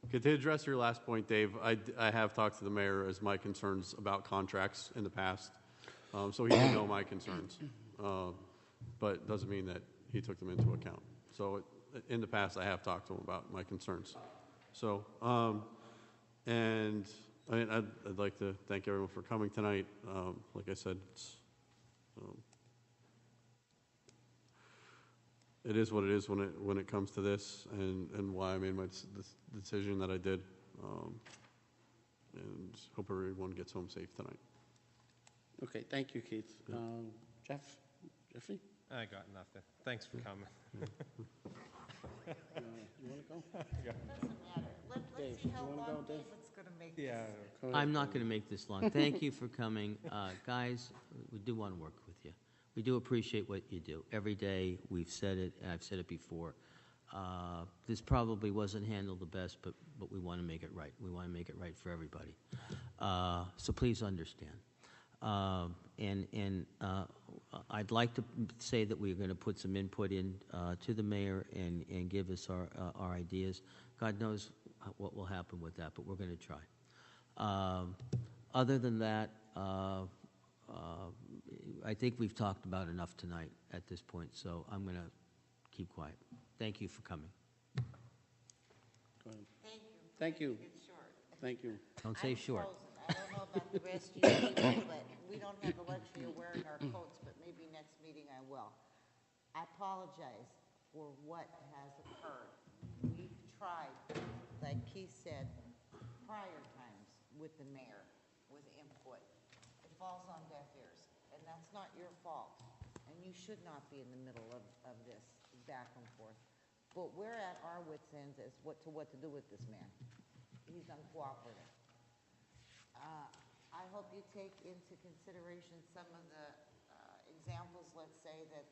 Okay, to address your last point, Dave, I have talked to the mayor as my concerns about contracts in the past, so he did know my concerns, but doesn't mean that he took them into account. So in the past, I have talked to him about my concerns. So, and I mean, I'd like to thank everyone for coming tonight. Like I said, it is what it is when it comes to this, and why I made this decision that I did, and hope everyone gets home safe tonight. Okay, thank you, Keith. Jeffrey? I got nothing. Thanks for coming. You want to go? Doesn't matter. Let's see how long David's going to make this. I'm not going to make this long. Thank you for coming. Guys, we do want to work with you. We do appreciate what you do. Every day, we've said it, and I've said it before. This probably wasn't handled the best, but we want to make it right. We want to make it right for everybody. So please understand. I'd like to say that we're going to put some input in to the mayor and give us our ideas. God knows what will happen with that, but we're going to try. Other than that, I think we've talked about enough tonight at this point, so I'm going to keep quiet. Thank you for coming. Go ahead. Thank you. Thank you. It's short. Thank you. Don't say I'm short. frozen. I don't know about the rest of you people, but we don't have the luxury of wearing our coats, but maybe next meeting I will. I apologize for what has occurred. We've tried, like Keith said, prior times with the mayor, with input. It falls on deaf ears, and that's not your fault. And you should not be in the middle of this back and forth. But we're at our wits' ends as what to do with this man. He's uncooperative. I hope you take into consideration some of the examples, let's say, that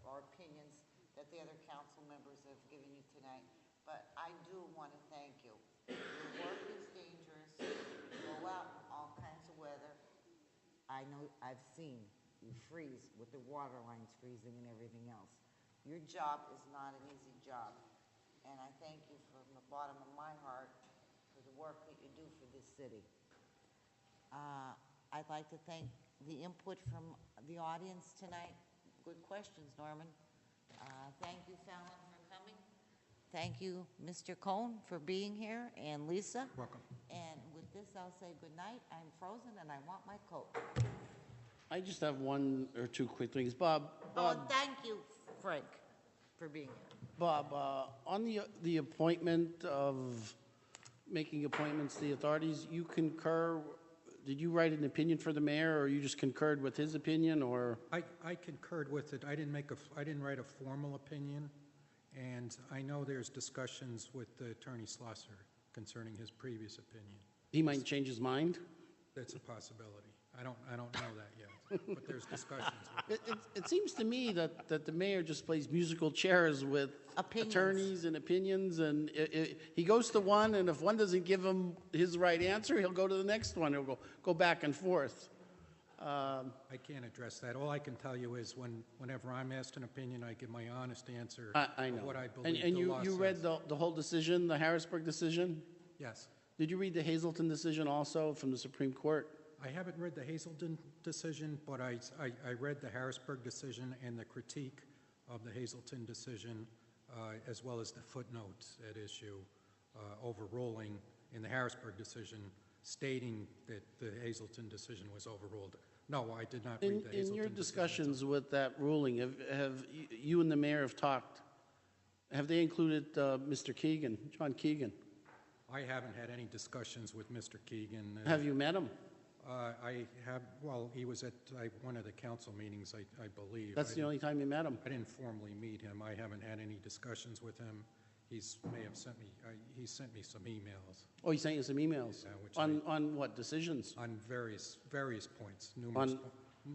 or opinions that the other council members have given you tonight. But I do want to thank you. Your work is dangerous. You go out in all kinds of weather. I know, I've seen you freeze with the water lines freezing and everything else. Your job is not an easy job. And I thank you from the bottom of my heart for the work that you do for this city. I'd like to thank the input from the audience tonight. Good questions, Norman. Thank you, Fallon, for coming. Thank you, Mr. Cohn, for being here, and Lisa. Welcome. And with this, I'll say good night. I'm frozen, and I want my coat. I just have one or two quick things. Bob, Oh, thank you, Frank, for being here. Bob, on the appointment of making appointments to the authorities, you concur, did you write an opinion for the mayor, or you just concurred with his opinion, or? I concurred with it. I didn't write a formal opinion, and I know there's discussions with Attorney Schlosser concerning his previous opinion. He might change his mind? That's a possibility. I don't know that yet, but there's discussions. It seems to me that the mayor just plays musical chairs with attorneys and opinions, and he goes to one, and if one doesn't give him his right answer, he'll go to the next one. He'll go back and forth. I can't address that. All I can tell you is whenever I'm asked an opinion, I give my honest answer I know. of what I believe And the law you says. read the whole decision, the Harrisburg decision? Yes. Did you read the Hazleton decision also from the Supreme Court? I haven't read the Hazleton decision, but I read the Harrisburg decision and the critique of the Hazleton decision, as well as the footnotes at issue, overruling in the Harrisburg decision, stating that the Hazleton decision was overruled. No, I did not read the Hazleton decision. In your discussions with that ruling, have you and the mayor have talked? Have they included Mr. Keegan, John Keegan? I haven't had any discussions with Mr. Keegan. Have you met him? I have, well, he was at one of the council meetings, I believe. That's the only time you met him? I didn't formally meet him. I haven't had any discussions with him. He sent me some emails. Oh, he sent you some emails? Yeah, on what, decisions? On various points, numerous points.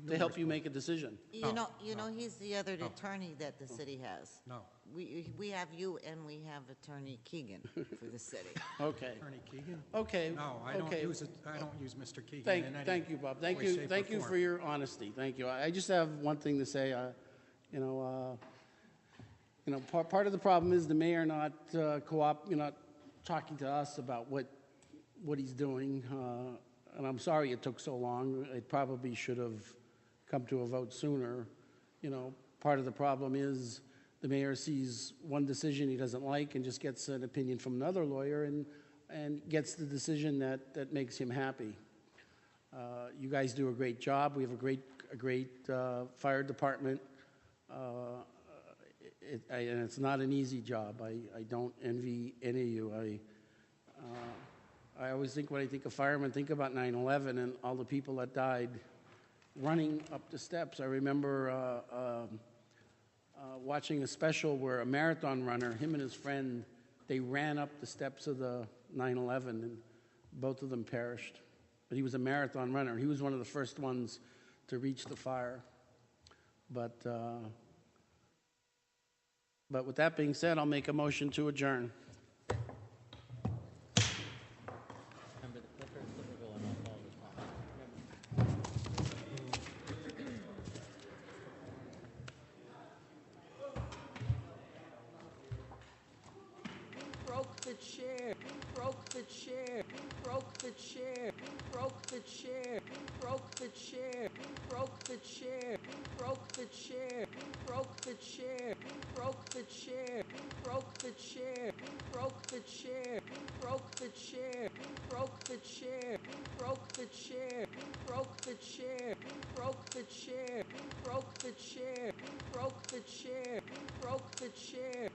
To help you make a decision? You know, he's the other attorney that the city has. No. We have you, and we have Attorney Keegan for the city. Okay. Attorney Keegan? Okay. No, I don't use Mr. Keegan in any Thank you, Bob. Thank way, shape, or you form. for your honesty. Thank you. I just have one thing to say. Part of the problem is the mayor not talking to us about what he's doing, and I'm sorry it took so long. It probably should have come to a vote sooner. You know, part of the problem is the mayor sees one decision he doesn't like and just gets an opinion from another lawyer and gets the decision that makes him happy. You guys do a great job. We have a great fire department. And it's not an easy job. I don't envy any of you. I always think, when I think of firemen, think about 9/11 and all the people that died running up the steps. I remember watching a special where a marathon runner, him and his friend, they ran up the steps of the 9/11, and both of them perished. But he was a marathon runner. He was one of the first ones to reach the fire. But with that being said, I'll make a motion to adjourn. Remember the clicker going off all the time. Broke the chair, broke the chair, broke the chair, broke the chair, broke the chair, broke the chair, broke the chair, broke the chair, broke the chair, broke the chair, broke the chair, broke the chair, broke the chair, broke the chair, broke the chair, broke the chair, broke the chair, broke the chair, broke the chair,